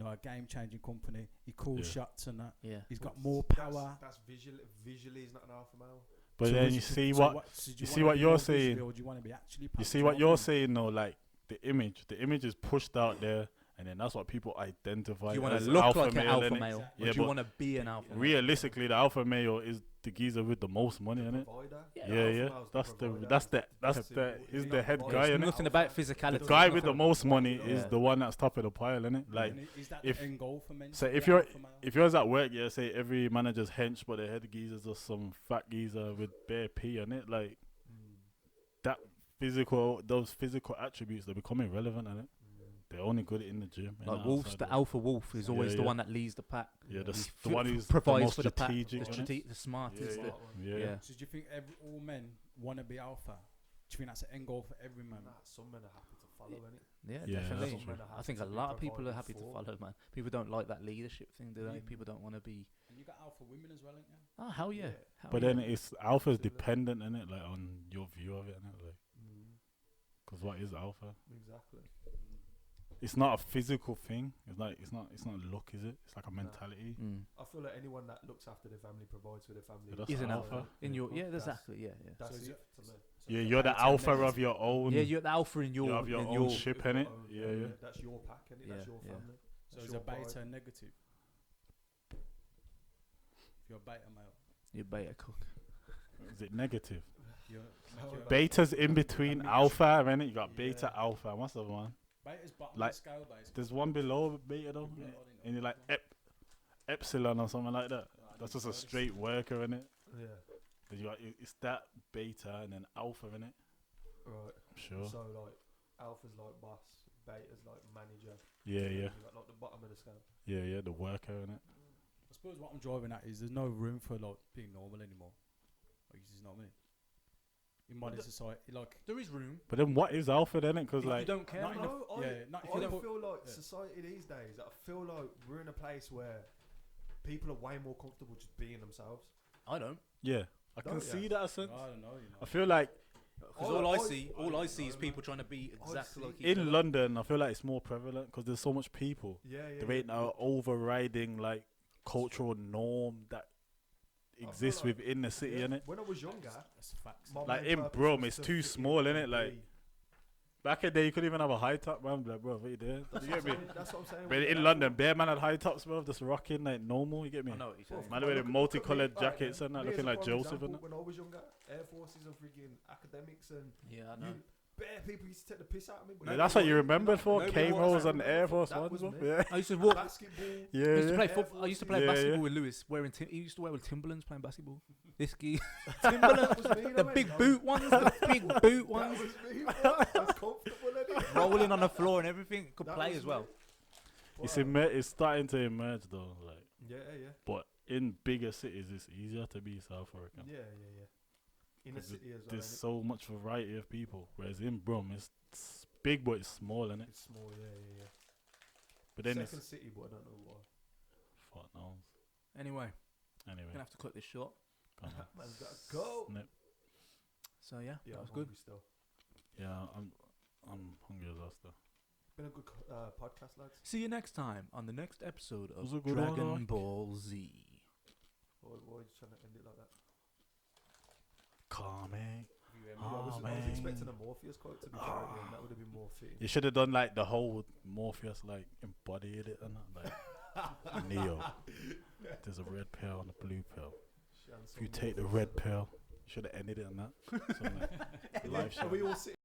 a game-changing company. He calls Yeah. shots and that. Yeah. He's got But more that's- power. That's visually, he's not an alpha male. But So then was you it- see so what so do you see wanna what be you're more visually, saying. or do you want to be actually? you see what you're saying though, like the image is pushed out there, and then that's what people identify. Do you want as to look alpha like an male, alpha innit? male, Exactly. or Yeah, do you but want to be an alpha male? Realistically, the alpha male is the geezer with the most money, innit? Provider. Yeah. The Yeah, alpha yeah. male's That's the provider. that's the Simple. he's He's the not head provider. guy, There's innit? nothing about The physicality. guy Nothing. with the most money is Yeah. the one that's top of the pile, innit? Like, Is that if- the end goal for men? so to if be you're alpha male? if you're at work, yeah, say every manager's hench, but the head geezer's just some fat geezer with bare pee on it, like that those physical attributes, they become irrelevant, innit? They're only good in the gym. Like innit? wolves, Outside the of- alpha wolf is Yeah, always the yeah. one that leads the pack. Yeah, the He one who's the provides most for the pack, strategic, the, innit? the smartest. Yeah, the- yeah. yeah. So do you think all men want to be alpha? Do you think that's the end goal for every man? Nah, some men are happy to follow, innit? Yeah, Yeah, definitely. that's true. I think a lot of people are happy to follow, man. People don't like that leadership thing, do they? People don't want to be. And you got alpha women as well, ain't you? Oh hell yeah! Yeah. Hell But yeah. then it's alpha's dependent, innit? Like on your view of it, innit? Like, because what is alpha? Exactly. It's not a physical thing. It's not look, is it? It's like a Nah. mentality. I feel like anyone that looks after their family, provides for their family, Yeah, that's Is an alpha. alpha in your yeah, That's- exactly yeah yeah. That's So is it it- to me. Yeah, it's you're a the beta alpha negative. of your own. Yeah, you're the alpha in your You have your in own your ship, With your innit? own- Yeah. That's your pack, innit? That's Yeah, your yeah. family. So That's it's a your beta pride. and negative. If you're a beta male, your beta cook. Is it negative? you're Beta's in between mix. alpha, innit? You got Yeah. beta, alpha. What's the other one? beta's bottom Like, of the scale, basically. There's one below beta though, Yeah. and you're like epsilon or something like that. That's just a straight worker, innit? Yeah. But you got it's that beta and then alpha, innit? Right. Sure. So like, alpha's like boss, beta's like manager. Yeah, and yeah, You got like the bottom of the scale. yeah. The worker, innit? I suppose what I'm driving at is there's no room for like being normal anymore. Like, you know what I mean? In modern the- society, like There is room. But then what is alpha then? Because If you like, don't care. not enough. enough- No, yeah, not if I you put- feel like yeah. society these days, I feel like we're in a place where people are way more comfortable just being themselves. I don't. yeah, I Don't can ya? see that sense. I don't know, I feel like Because I- all I I- see, I all I don't see is know, people man. trying to be I exactly see. like each other. in London, I feel like it's more prevalent because there's so much people. Yeah, yeah. There ain't yeah. no overriding like cultural norm that feel exists like- within the city, Yeah. innit? When I was younger, that's facts. my Like main in purpose Brum, was it's to too fit small, in innit? and Like, be- back in the day, you couldn't even have a high top, man. Like, bro, what you doing? That's You what get me? I'm saying, that's what I'm saying. But in London, bare man had high tops, bro, just rocking like normal. You get me? I know what you're saying. Man, Well, with look at- multicolored look at me, jackets and that, me as looking a like prime Joseph example, and that. When I was younger, Air Forces and freaking academics and Yeah, I know. you, bare people used to take the piss out of me. but Yeah, nobody that's what you wanted- remembered for? nobody K wanted rolls to and remember Air for- Force that Ones, was bro. me. Yeah. I used to walk. Basketball. Yeah, I used to yeah. play Air football. I used to play Yeah, basketball yeah. with Lewis, wearing he used to wear with Timberlands playing basketball. This guy, Timberlands, That was me, the mate. big That boot ones, the big boot That ones, was me, bro. I was comfortable in it. rolling on the floor and everything. Could That play was as well. me. It's, Wow. it's starting to emerge though, like. Yeah, yeah. But in bigger cities, it's easier to be South African. Yeah, yeah, yeah. In the 'Cause city as well. There's innit? so much variety of people. Whereas in Brum, it's big but it's small, innit? It's small, yeah, yeah, yeah. But then Second it's city, but I don't know why. fuck knows. Anyway, Anyway, gonna have to cut this short. gonna Man's gotta go. snip. So yeah, Yeah, that I'm was good. hungry still. Yeah, I'm hungry as us though. Been a good podcast, lads. See you next time on the next episode was of a good one, Dragon like. Ball Z. Why are you trying to end it like that? Calming. I was expecting a Morpheus quote to be fair, and that would have been more fitting. You should have done like the whole Morpheus, like embodied it and that, like Neo. There's a red pill and a blue pill. If you take the red pill, you should have ended it on that. So, like, life Are we all sitting